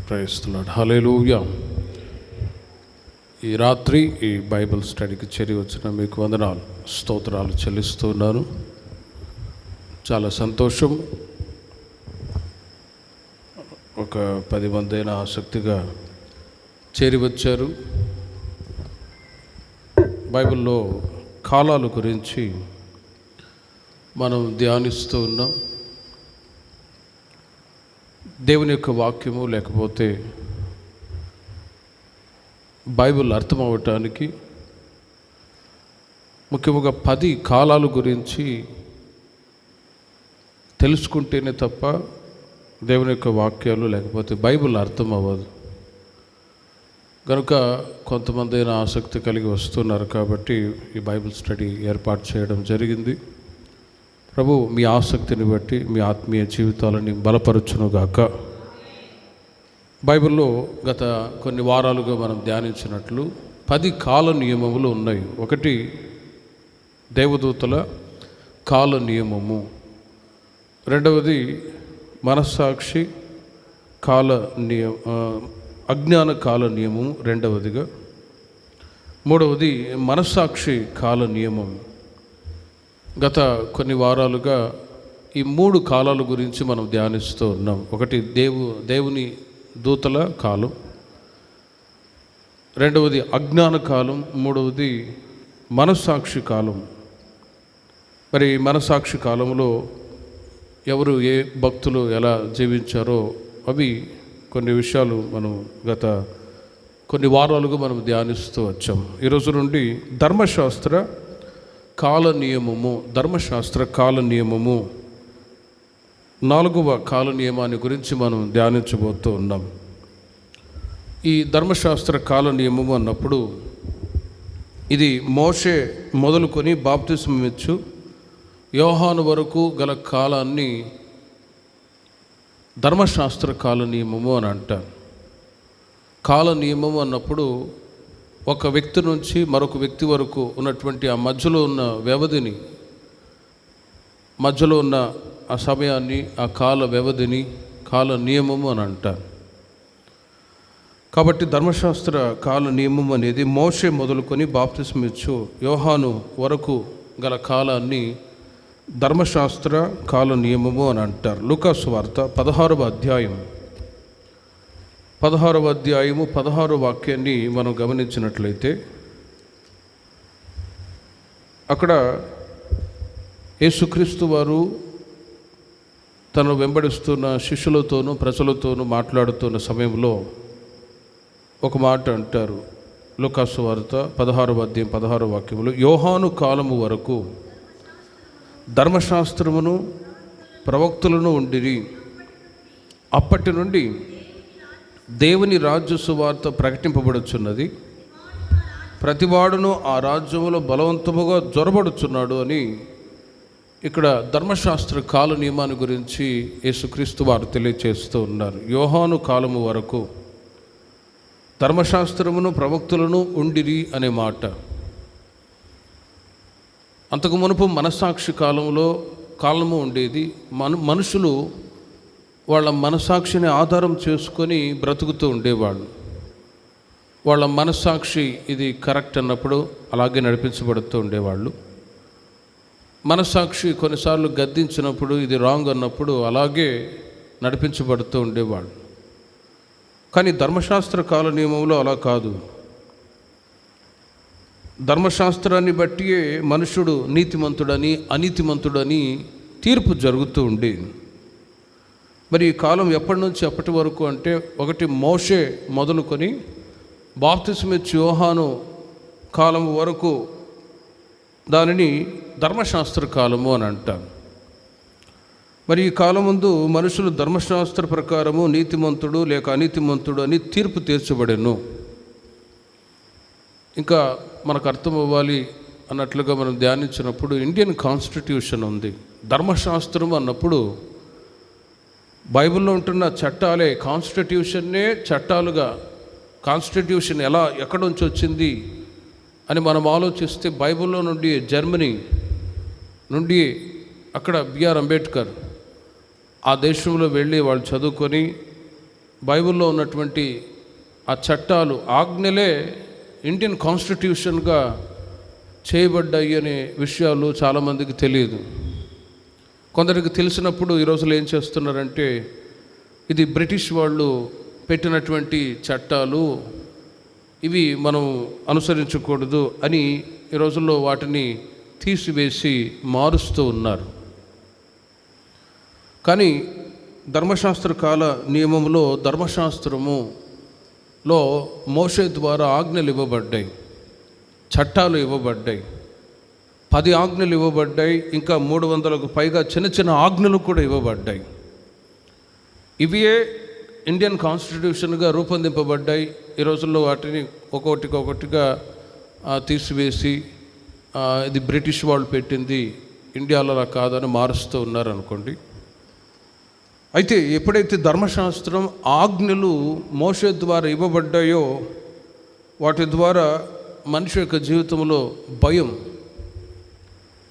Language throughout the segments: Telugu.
ప్రయత్నిస్తున్నాడు. హల్లెలూయా. ఈ రాత్రి ఈ బైబిల్ స్టడీకి చేరి వచ్చిన మీకు వందనాలు, స్తోత్రాలు చెల్లిస్తున్నాను. చాలా సంతోషం. ఒక 10 మంది అయినా ఆసక్తిగా చేరి వచ్చారు. బైబిల్లో కాలాల గురించి మనం ధ్యానిస్తూ ఉన్నాం. దేవుని యొక్క వాక్యము లేకపోతే బైబిల్ అర్థం అవ్వటానికి ముఖ్యంగా 10 కాలాల గురించి తెలుసుకుంటేనే తప్ప దేవుని యొక్క వాక్యాలు లేకపోతే బైబిల్ అర్థం అవ్వదు. కనుక కొంతమంది అయినా ఆసక్తి కలిగి వస్తున్నారు కాబట్టి ఈ బైబిల్ స్టడీ ఏర్పాటు చేయడం జరిగింది. ప్రభు మీ ఆసక్తిని బట్టి మీ ఆత్మీయ జీవితాలని బలపరచునుగాక. బైబిల్లో గత కొన్ని వారాలుగా మనం ధ్యానించినట్లు 10 కాల నియమములు ఉన్నాయి. ఒకటి దేవదూతల కాల నియమము, రెండవది మనస్సాక్షి కాల అజ్ఞాన కాల నియమము రెండవదిగా, మూడవది మనస్సాక్షి కాల నియమం. గత కొన్ని వారాలుగా ఈ 3 కాలాల గురించి మనం ధ్యానిస్తూ ఉన్నాం. ఒకటి దేవుని దూతల కాలం, రెండవది అజ్ఞాన కాలం, మూడవది మనస్సాక్షి కాలం. మరి మనస్సాక్షి కాలంలో ఎవరు ఏ భక్తులు ఎలా జీవించారో అవి కొన్ని విషయాలు మనం గత కొన్ని వారాలుగా మనం ధ్యానిస్తూ వచ్చాం. ఈరోజు నుండి ధర్మశాస్త్ర కాల నియమము, ధర్మశాస్త్ర కాల నియమము 4వ కాల నియమాన్ని గురించి మనం ధ్యానించబోతూ ఉన్నాం. ఈ ధర్మశాస్త్ర కాల నియమము అన్నప్పుడు ఇది మోషే మొదలుకొని బాప్తిస్మం ఇచ్చు యోహాను వరకు గల కాలాన్ని ధర్మశాస్త్ర కాల నియమము అని అంటారు. కాల నియమము అన్నప్పుడు ఒక వ్యక్తి నుంచి మరొక వ్యక్తి వరకు ఉన్నటువంటి ఆ మధ్యలో ఉన్న వ్యవధిని, మధ్యలో ఉన్న ఆ సమయాన్ని, ఆ కాల వ్యవధిని కాల నియమము అని అంటారు. కాబట్టి ధర్మశాస్త్ర కాల నియమం అనేది మోషే మొదలుకొని బాప్తిస్మం ఇచ్చు యోహాను వరకు గల కాలాన్ని ధర్మశాస్త్ర కాల నియమము అని అంటారు. లూకాసు సువార్త 16వ అధ్యాయం 16వ వాక్యాన్ని మనం గమనించినట్లయితే అక్కడ యేసుక్రీస్తు వారు తను వెంబడిస్తున్న శిష్యులతోనూ ప్రజలతోనూ మాట్లాడుతున్న సమయంలో ఒక మాట అంటారు. లూకాసు వార్త 16వ అధ్యాయం 16వ వాక్యంలో, యోహాను కాలము వరకు ధర్మశాస్త్రమును ప్రవక్తులను ఉండిరి, అప్పటి నుండి దేవుని రాజ్య సువార్త ప్రకటింపబడుచున్నది, ప్రతివాడును ఆ రాజ్యములో బలవంతముగా జొరబడుచున్నాడు అని ఇక్కడ ధర్మశాస్త్ర కాల నియమాన్ని గురించి యేసుక్రీస్తు వారు తెలియచేస్తూ ఉన్నారు. యోహాను కాలము వరకు ధర్మశాస్త్రమును ప్రవక్తులను ఉండిరి అనే మాట. అంతకు మునుపు మనస్సాక్షి కాలము ఉండేది. మనుషులు వాళ్ళ మనస్సాక్షిని ఆధారం చేసుకొని బ్రతుకుతూ ఉండేవాళ్ళు. వాళ్ళ మనస్సాక్షి ఇది కరెక్ట్ అన్నప్పుడు అలాగే నడిపించబడుతూ ఉండేవాళ్ళు. మనస్సాక్షి కొన్నిసార్లు గద్దించినప్పుడు ఇది రాంగ్ అన్నప్పుడు అలాగే నడిపించబడుతూ ఉండేవాళ్ళు. కానీ ధర్మశాస్త్ర కాల నియమంలో అలా కాదు. ధర్మశాస్త్రాన్ని బట్టియే మనుషుడు నీతిమంతుడని అనీతిమంతుడని తీర్పు జరుగుతూ ఉండేది. మరి ఈ కాలం ఎప్పటి నుంచి ఎప్పటి వరకు అంటే, ఒకటి మోషే మొదలుకొని బాప్తిస్మం ఇచ్చు యోహాను కాలం వరకు దానిని ధర్మశాస్త్ర కాలము అని అంటారు. మరి ఈ కాలం ముందు మనుషులు ధర్మశాస్త్ర ప్రకారము నీతిమంతుడు లేక అనీతిమంతుడు అని తీర్పు తీర్చబడెను. ఇంకా మనకు అర్థం అవ్వాలి అన్నట్లుగా మనం ధ్యానించినప్పుడు ఇండియన్ కాన్స్టిట్యూషన్ ఉంది. ధర్మశాస్త్రం అన్నప్పుడు బైబిల్లో ఉంటున్న చట్టాలే కాన్స్టిట్యూషన్నే చట్టాలుగా, కాన్స్టిట్యూషన్ ఎక్కడి నుంచి వచ్చింది అని మనం ఆలోచిస్తే బైబిల్లో నుండి జర్మనీ నుండి అక్కడ బిఆర్ అంబేద్కర్ ఆ దేశంలో వెళ్ళి వాళ్ళు చదువుకొని బైబిల్లో ఉన్నటువంటి ఆ చట్టాలు, ఆజ్ఞలే ఇండియన్ కాన్స్టిట్యూషన్గా చేయబడ్డాయి అనే విషయాలు చాలామందికి తెలియదు. కొందరికి తెలిసినప్పుడు ఈ రోజులో ఏం చేస్తున్నారంటే, ఇది బ్రిటిష్ వాళ్ళు పెట్టినటువంటి చట్టాలు, ఇవి మనం అనుసరించకూడదు అని ఈ రోజుల్లో వాటిని తీసివేసి మారుస్తూ ఉన్నారు. కానీ ధర్మశాస్త్ర కాల నియమంలో, ధర్మశాస్త్రములో మోషే ద్వారా ఆజ్ఞలు ఇవ్వబడ్డాయి, చట్టాలు ఇవ్వబడ్డాయి. 10 ఆజ్ఞలు ఇవ్వబడ్డాయి. ఇంకా 300కు పైగా చిన్న చిన్న ఆజ్ఞలు కూడా ఇవ్వబడ్డాయి. ఇవే ఇండియన్ కాన్స్టిట్యూషన్గా రూపొందింపబడ్డాయి. ఈ రోజుల్లో వాటిని ఒక్కొక్కటిగా తీసివేసి ఇది బ్రిటిష్ వాళ్ళు పెట్టింది, ఇండియాలో అలా కాదని మారుస్తూ ఉన్నారనుకోండి. అయితే ఎప్పుడైతే ధర్మశాస్త్రం, ఆజ్ఞలు మోషే ద్వారా ఇవ్వబడ్డాయో, వాటి ద్వారా మనిషి యొక్క జీవితంలో భయం,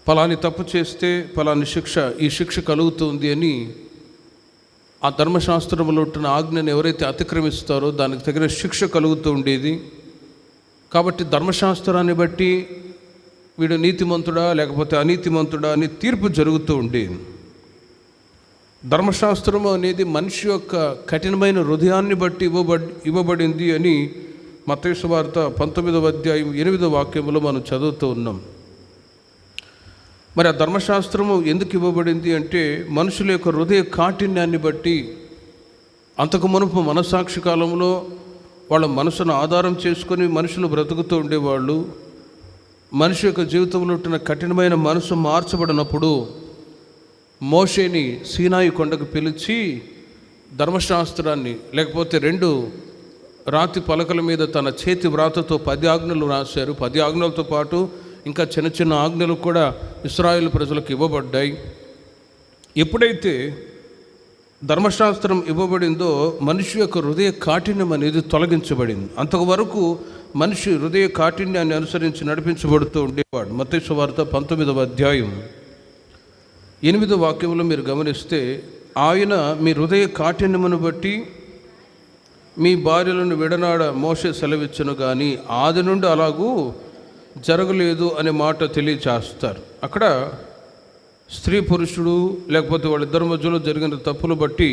ఫలాని తప్పు చేస్తే ఫలాని శిక్ష, ఈ శిక్ష కలుగుతుంది అని ఆ ధర్మశాస్త్రంలో ఉంటున్న ఆజ్ఞను ఎవరైతే అతిక్రమిస్తారో దానికి తగిన శిక్ష కలుగుతూ ఉండేది. కాబట్టి ధర్మశాస్త్రాన్ని బట్టి వీడు నీతిమంతుడా లేకపోతే అనీతిమంతుడా అని తీర్పు జరుగుతూ ఉండేది. ధర్మశాస్త్రము అనేది మనిషి యొక్క కఠినమైన హృదయాన్ని బట్టి ఇవ్వబడింది అని మత్తయి సువార్త 19వ అధ్యాయం 8వ వాక్యంలో మనం చదువుతూ ఉన్నాం. మరి ఆ ధర్మశాస్త్రము ఎందుకు ఇవ్వబడింది అంటే, మనుషుల యొక్క హృదయ కాఠిన్యాన్ని బట్టి, అంతకు మునుపు మనస్సాక్షి కాలంలో వాళ్ళ మనసును ఆధారం చేసుకొని మనుషులు బ్రతుకుతూ ఉండేవాళ్ళు. మనిషి యొక్క జీవితంలో ఉంటున్న కఠినమైన మనసు మార్చబడినప్పుడు మోషేని సీనాయి కొండకు పిలిచి ధర్మశాస్త్రాన్ని, లేకపోతే 2 రాతి పలకల మీద తన చేతి వ్రాతతో 10 ఆజ్ఞలు రాశారు. 10 ఆజ్ఞలతో పాటు ఇంకా చిన్న చిన్న ఆజ్ఞలు కూడా ఇశ్రాయేలు ప్రజలకు ఇవ్వబడ్డాయి. ఎప్పుడైతే ధర్మశాస్త్రం ఇవ్వబడిందో మనిషి యొక్క హృదయ కాఠిన్యం అనేది తొలగించబడింది. అంతవరకు మనిషి హృదయ కాఠిన్యాన్ని అనుసరించి నడిపించబడుతూ ఉండేవాడు. మత్తయి సువార్త 19వ అధ్యాయం 8వ వాక్యంలో మీరు గమనిస్తే, ఆయన మీ హృదయ కాఠిన్యమును బట్టి మీ భార్యలను విడనాడ మోషే సెలవిచ్చును, కానీ ఆది నుండి అలాగూ జరగలేదు అనే మాట తెలియచేస్తారు. అక్కడ స్త్రీ పురుషుడు లేకపోతే వాళ్ళిద్దరి మధ్యలో జరిగిన తప్పులు బట్టి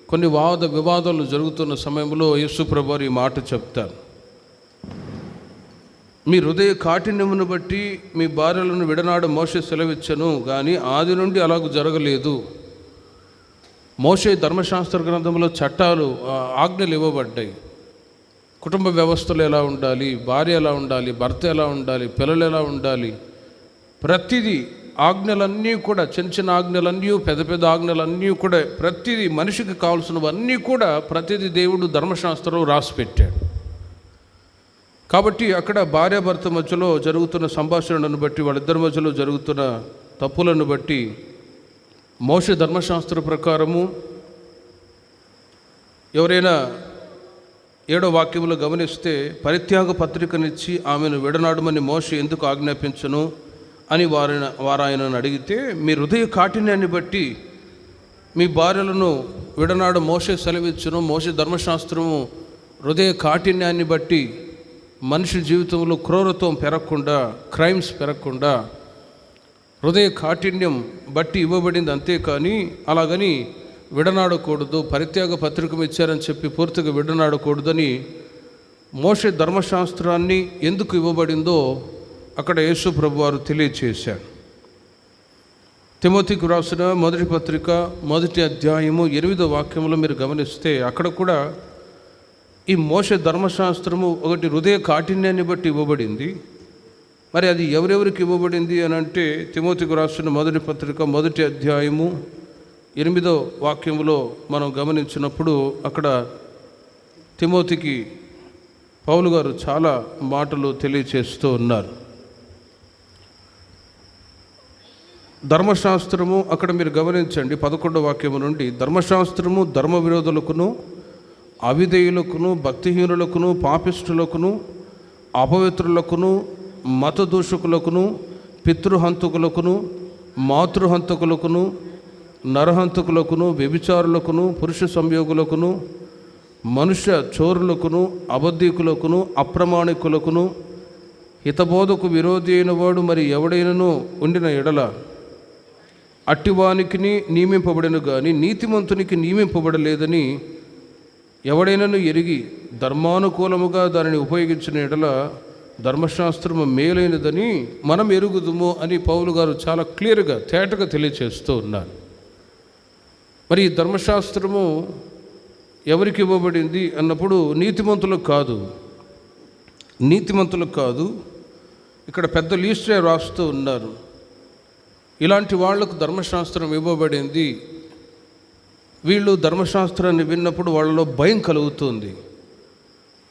కొన్ని వివాదాలు జరుగుతున్న సమయంలో యేసు ప్రభువారు ఈ మాట చెప్తారు. మీ హృదయ కాఠిన్యమును బట్టి మీ భార్యలను విడనాడ మోషే సెలవిచ్చను, కానీ ఆది నుండి అలాగూ జరగలేదు. మోషే ధర్మశాస్త్ర గ్రంథంలో చట్టాలు, ఆజ్ఞలు ఇవ్వబడ్డాయి. కుటుంబ వ్యవస్థలు ఎలా ఉండాలి, భార్య ఎలా ఉండాలి, భర్త ఎలా ఉండాలి, పిల్లలు ఎలా ఉండాలి, ప్రతిదీ ఆజ్ఞలన్నీ కూడా, చిన్న చిన్న ఆజ్ఞలన్నీ, పెద్ద పెద్ద ఆజ్ఞలన్నీ కూడా, ప్రతిదీ మనిషికి కావాల్సినవన్నీ కూడా ప్రతిదీ దేవుడు ధర్మశాస్త్రంలో రాసిపెట్టాడు. కాబట్టి అక్కడ భార్యాభర్త మధ్యలో జరుగుతున్న సంభాషణను బట్టి, వాళ్ళిద్దరి మధ్యలో జరుగుతున్న తప్పులను బట్టి మోషే ధర్మశాస్త్ర ప్రకారము ఎవరైనా 7వ వాక్యంలో గమనిస్తే, పరిత్యాగ పత్రికనిచ్చి ఆమెను విడనాడమని మోషే ఎందుకు ఆజ్ఞాపించను అని వారాయనను అడిగితే, మీ హృదయ కాఠిన్యాన్ని బట్టి మీ భార్యలను విడనాడ మోషే సెలవిచ్చును. మోషే ధర్మశాస్త్రము హృదయ కాఠిన్యాన్ని బట్టి మనిషి జీవితంలో క్రూరత్వం పెరగకుండా, క్రైమ్స్ పెరగకుండా హృదయ కాఠిన్యం బట్టి ఇవ్వబడింది. అంతేకాని అలాగని విడనాడకూడదు, పరిత్యాగ పత్రిక ఇచ్చారని చెప్పి పూర్తిగా విడనాడకూడదని మోషే ధర్మశాస్త్రాన్ని ఎందుకు ఇవ్వబడిందో అక్కడ యేసు ప్రభువారు తెలియచేశారు. తిమోతికి రాసిన మొదటి పత్రిక 1వ అధ్యాయము 8వ వాక్యంలో మీరు గమనిస్తే, అక్కడ కూడా ఈ మోషే ధర్మశాస్త్రము ఒకటి హృదయ కాఠిన్యాన్ని బట్టి ఇవ్వబడింది. మరి అది ఎవరెవరికి ఇవ్వబడింది అని అంటే, తిమోతికి రాసిన మొదటి పత్రిక 1వ అధ్యాయము 8వ వాక్యంలో మనం గమనించినప్పుడు అక్కడ తిమోతికి పౌలు గారు చాలా మాటలు తెలియచేస్తూ ఉన్నారు. ధర్మశాస్త్రము అక్కడ మీరు గమనించండి, 11వ వాక్యము నుండి, ధర్మశాస్త్రము ధర్మ విరోధులకును, అవిధేయులకును, భక్తిహీనులకును, పాపిష్టులకును, అపవిత్రులకును, మతదూషకులకును, పితృహంతకులకును, మాతృహంతకులకును, నరహంతకులకును, వ్యభిచారులకును, పురుష సంయోగులకును, మనుష్య చోరులకును, అబద్ధికులకును, అప్రమాణికులకును, హితబోధకు విరోధి అయిన వాడు మరి ఎవడైనను ఉండిన ఎడల అట్టివానికి నియమింపబడను కానీ నీతిమంతునికి నియమింపబడలేదని ఎవడైనను ఎరిగి ధర్మానుకూలముగా దానిని ఉపయోగించిన ఎడల ధర్మశాస్త్రము మేలైనదని మనం ఎరుగుదుము అని పౌలు గారు చాలా క్లియర్గా తేటగా తెలియచేస్తూ ఉన్నారు. మరి ఈ ధర్మశాస్త్రము ఎవరికి ఇవ్వబడింది అన్నప్పుడు నీతిమంతులకు కాదు. ఇక్కడ పెద్ద లిస్టే రాస్తూ ఉన్నారు. ఇలాంటి వాళ్లకు ధర్మశాస్త్రం ఇవ్వబడింది. వీళ్ళు ధర్మశాస్త్రాన్ని విన్నప్పుడు వాళ్ళలో భయం కలుగుతుంది.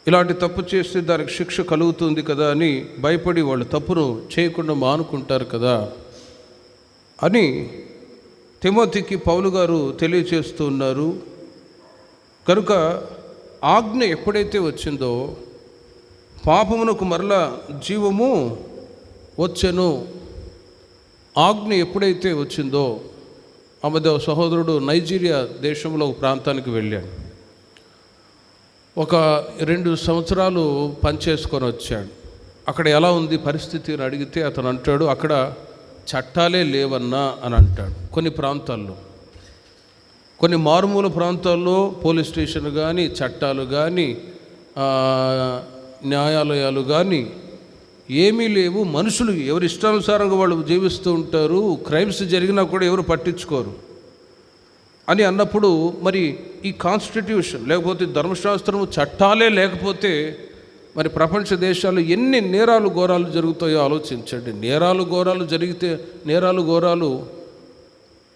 ఇలాంటి తప్పు చేస్తే దానికి శిక్ష కలుగుతుంది కదా అని భయపడి వాళ్ళు తప్పును చేయకుండా మానుకుంటారు కదా అని తిమోతికి పౌలు గారు తెలియచేస్తూ ఉన్నారు. కనుక ఆజ్ఞ ఎప్పుడైతే వచ్చిందో పాపమునకు మరలా జీవము వచ్చెను. ఆజ్ఞ ఎప్పుడైతే వచ్చిందో ఆమె సహోదరుడు నైజీరియా దేశంలో ఒక ప్రాంతానికి వెళ్ళాడు. ఒక 2 సంవత్సరాలు పనిచేసుకొని వచ్చాడు. అక్కడ ఎలా ఉంది పరిస్థితి అని అడిగితే అతను అంటాడు, అక్కడ చట్టాలే లేవన్నా అని అంటాడు. కొన్ని ప్రాంతాల్లో, కొన్ని మారుమూల ప్రాంతాల్లో పోలీస్ స్టేషన్ కానీ, చట్టాలు కానీ, న్యాయాలయాలు కానీ ఏమీ లేవు. మనుషులు ఎవరి ఇష్టానుసారంగా వాళ్ళు జీవిస్తూ ఉంటారు. క్రైమ్స్ జరిగినా కూడా ఎవరు పట్టించుకోరు అని అన్నప్పుడు మరి ఈ కాన్స్టిట్యూషన్ లేకపోతే ధర్మశాస్త్రము చట్టాలే లేకపోతే మరి ప్రపంచ దేశాల్లో ఎన్ని నేరాలు ఘోరాలు జరుగుతాయో ఆలోచించండి. నేరాలు ఘోరాలు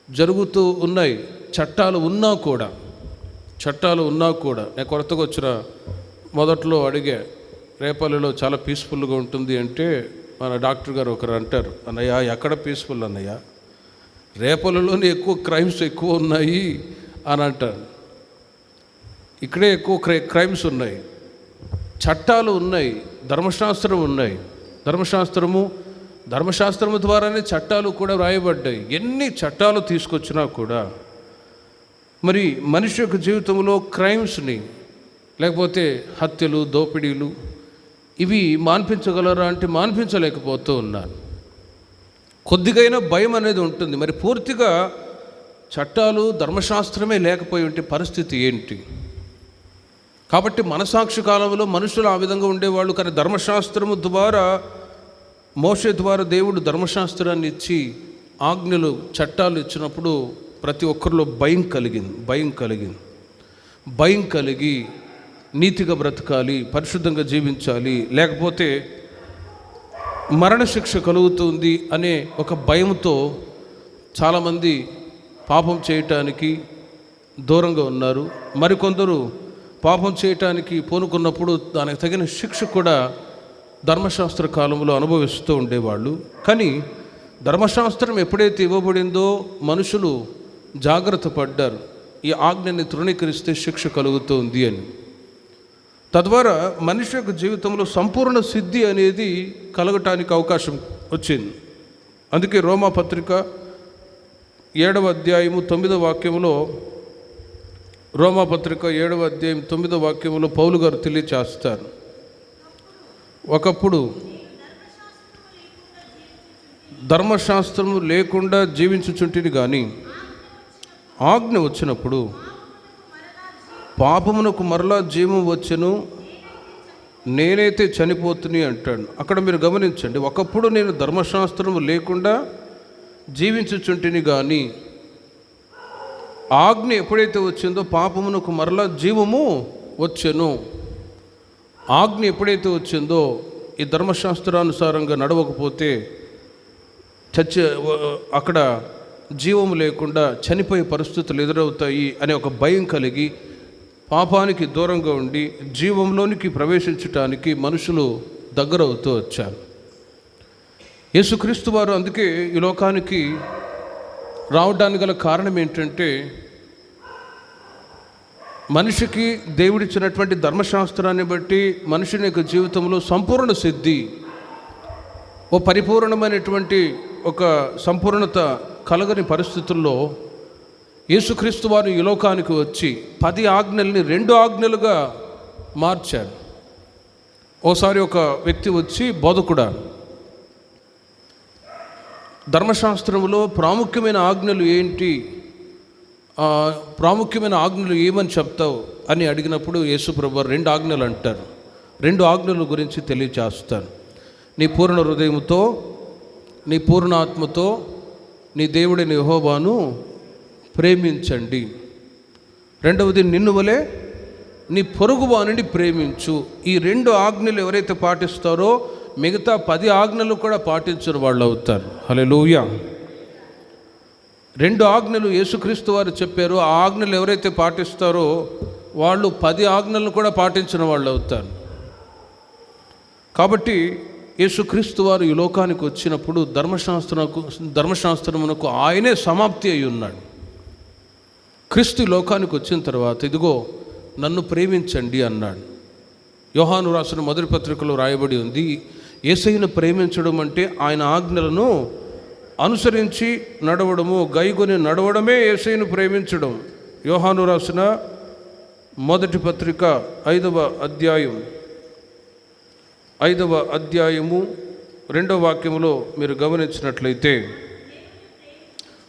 జరుగుతూ ఉన్నాయి. చట్టాలు ఉన్నా కూడా నేను కొత్తగా వచ్చిన మొదట్లో అడిగా, రేపల్లిలో చాలా పీస్ఫుల్గా ఉంటుంది అంటే మన డాక్టర్ గారు ఒకరు అంటారు, అన్నయ్య ఎక్కడ పీస్ఫుల్ అన్నయ్య, రేపల్లిలోనే ఎక్కువ క్రైమ్స్ ఎక్కువ ఉన్నాయి అని అంటారు. ఇక్కడే ఎక్కువ క్రైమ్స్ ఉన్నాయి. చట్టాలు ఉన్నాయి, ధర్మశాస్త్రం ఉన్నాయి. ధర్మశాస్త్రము ద్వారానే చట్టాలు కూడా వ్రాయబడ్డాయి. ఎన్ని చట్టాలు తీసుకొచ్చినా కూడా మరి మనిషి యొక్క జీవితంలో క్రైమ్స్ని లేకపోతే హత్యలు, దోపిడీలు ఇవి మాన్పించగలరా అంటే మాన్పించలేకపోతూ ఉన్నారు. కొద్దిగైనా భయం అనేది ఉంటుంది. మరి పూర్తిగా చట్టాలు, ధర్మశాస్త్రమే లేకపోయి ఉంటే పరిస్థితి ఏంటి? కాబట్టి మనసాక్షి కాలంలో మనుషులు ఆ విధంగా ఉండేవాళ్ళు. కానీ ధర్మశాస్త్రము ద్వారా, మోషే ద్వారా దేవుడు ధర్మశాస్త్రాన్ని ఇచ్చి ఆజ్ఞలు, చట్టాలు ఇచ్చినప్పుడు ప్రతి ఒక్కరిలో భయం కలిగి నీతిగా బ్రతకాలి, పరిశుద్ధంగా జీవించాలి, లేకపోతే మరణశిక్ష కలుగుతుంది అనే ఒక భయంతో చాలామంది పాపం చేయటానికి దూరంగా ఉన్నారు. మరికొందరు పాపం చేయటానికి పూనుకున్నప్పుడు దానికి తగిన శిక్ష కూడా ధర్మశాస్త్ర కాలంలో అనుభవిస్తూ ఉండేవాళ్ళు. కానీ ధర్మశాస్త్రం ఎప్పుడైతే ఇవ్వబడిందో మనుషులు జాగ్రత్త పడ్డారు, ఈ ఆజ్ఞని తృణీకరిస్తే శిక్ష కలుగుతుంది అని. తద్వారా మనిషి యొక్క జీవితంలో సంపూర్ణ సిద్ధి అనేది కలగటానికి అవకాశం వచ్చింది. అందుకే రోమా పత్రిక 7వ అధ్యాయము 9వ వాక్యంలో, రోమా పత్రిక 7వ అధ్యాయం 9వ వాక్యంలో పౌలు గారు తెలియచేస్తారు, ఒకప్పుడు ధర్మశాస్త్రము లేకుండా జీవించుచుంటిని కానీ ఆజ్ఞ వచ్చినప్పుడు పాపమునకు మరలా జీవం వచ్చెను, నేనైతే చనిపోతుని అంటాడు. అక్కడ మీరు గమనించండి, ఒకప్పుడు నేను ధర్మశాస్త్రము లేకుండా జీవించుచుంటిని కానీ ఆజ్ఞ ఎప్పుడైతే వచ్చిందో పాపమునకు మరలా జీవము వచ్చెను. ఆజ్ఞ ఎప్పుడైతే వచ్చిందో ఈ ధర్మశాస్త్రానుసారంగా నడవకపోతే అక్కడ జీవము లేకుండా చనిపోయే పరిస్థితులు ఎదురవుతాయి అనే ఒక భయం కలిగి పాపానికి దూరంగా ఉండి జీవంలోనికి ప్రవేశించటానికి మనుషులు దగ్గరవుతూ వచ్చారు. యేసుక్రీస్తు వారు అందుకే ఈ లోకానికి రావడానికి గల కారణం ఏంటంటే, మనిషికి దేవుడిచ్చినటువంటి ధర్మశాస్త్రాన్ని బట్టి మనుషుని యొక్క జీవితంలో సంపూర్ణ సిద్ధి, ఓ పరిపూర్ణమైనటువంటి ఒక సంపూర్ణత కలగని పరిస్థితుల్లో యేసుక్రీస్తు వారు ఈ లోకానికి వచ్చి 10 ఆజ్ఞల్ని 2 ఆజ్ఞలుగా మార్చాడు. ఓసారి ఒక వ్యక్తి వచ్చి, బోధకుడా, ధర్మశాస్త్రంలో ప్రాముఖ్యమైన ఆజ్ఞలు ఏంటి, ప్రాముఖ్యమైన ఆజ్ఞలు ఏమని చెప్తావు అని అడిగినప్పుడు యేసుప్రభు 2 ఆజ్ఞలు అంటారు. 2 ఆజ్ఞల గురించి తెలియచేస్తాను. నీ పూర్ణ హృదయముతో, నీ పూర్ణ ఆత్మతో నీ దేవుడిని యెహోవాను ప్రేమించండి. 2వది నిన్ను వలె నీ పొరుగువానిని ప్రేమించు. ఈ 2 ఆజ్ఞలు ఎవరైతే పాటిస్తారో మిగతా 10 ఆజ్ఞలు కూడా పాటించిన వాళ్ళు అవుతారు. హల్లెలూయా. 2 ఆజ్ఞలు యేసుక్రీస్తు వారు చెప్పారు. ఆ ఆజ్ఞలు ఎవరైతే పాటిస్తారో వాళ్ళు 10 ఆజ్ఞలను కూడా పాటించిన వాళ్ళు అవుతారు. కాబట్టి యేసుక్రీస్తు వారు ఈ లోకానికి వచ్చినప్పుడు ధర్మశాస్త్రమునకు ఆయనే సమాప్తి అయి ఉన్నాడు. క్రీస్తు ఈ లోకానికి వచ్చిన తర్వాత ఇదిగో నన్ను ప్రేమించండి అన్నాడు. యోహాను రాసిన మొదటి పత్రికలో రాయబడి ఉంది, యేసయ్యను ప్రేమించడం అంటే ఆయన ఆజ్ఞలను అనుసరించి నడవడము, గైకొని నడవడమే యేసయ్యను ప్రేమించడం. యోహాను రాసిన మొదటి పత్రిక 5వ అధ్యాయము 2వ వాక్యములో మీరు గమనించినట్లయితే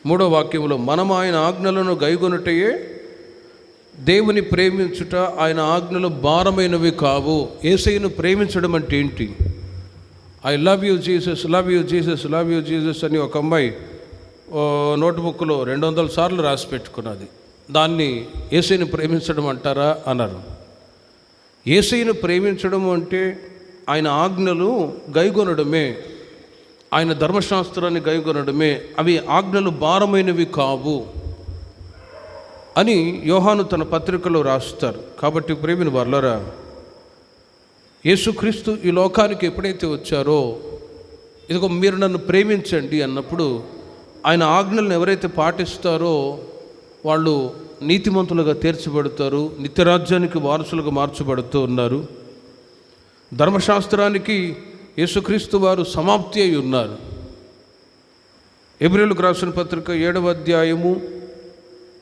3వ వాక్యములో, మనం ఆయన ఆజ్ఞలను గైకొనుటయే దేవుని ప్రేమించుట, ఆయన ఆజ్ఞలు భారమైనవి కావు. యేసయ్యను ప్రేమించడం అంటే ఏంటి? I love you Jesus, love you Jesus, love you Jesus అని ఒక అమ్మాయి నోట్బుక్లో 200 సార్లు రాసి పెట్టుకున్నది. దాన్ని యేసయ్యను ప్రేమించడం అంటారా అన్నారు. యేసయ్యను ప్రేమించడం అంటే ఆయన ఆజ్ఞలు గైకొనడమే, ఆయన ధర్మశాస్త్రాన్ని గైకొనడమే. అవి ఆజ్ఞలు భారమైనవి కావు అని యోహాను తన పత్రికలో రాస్తారు. కాబట్టి ప్రేమిని వర్లరా, యేసుక్రీస్తు ఈ లోకానికి ఎప్పుడైతే వచ్చారో ఇదిగో మీరు నన్ను ప్రేమించండి అన్నప్పుడు ఆయన ఆజ్ఞలను ఎవరైతే పాటిస్తారో వాళ్ళు నీతిమంతులుగా తీర్చబడతారు, నిత్యరాజ్యానికి వారసులుగా మార్చబడుతూ ఉన్నారు. ధర్మశాస్త్రానికి యేసుక్రీస్తు వారు సమాప్తి అయి ఉన్నారు. హెబ్రీయులకు రాసిన పత్రిక 7వ అధ్యాయము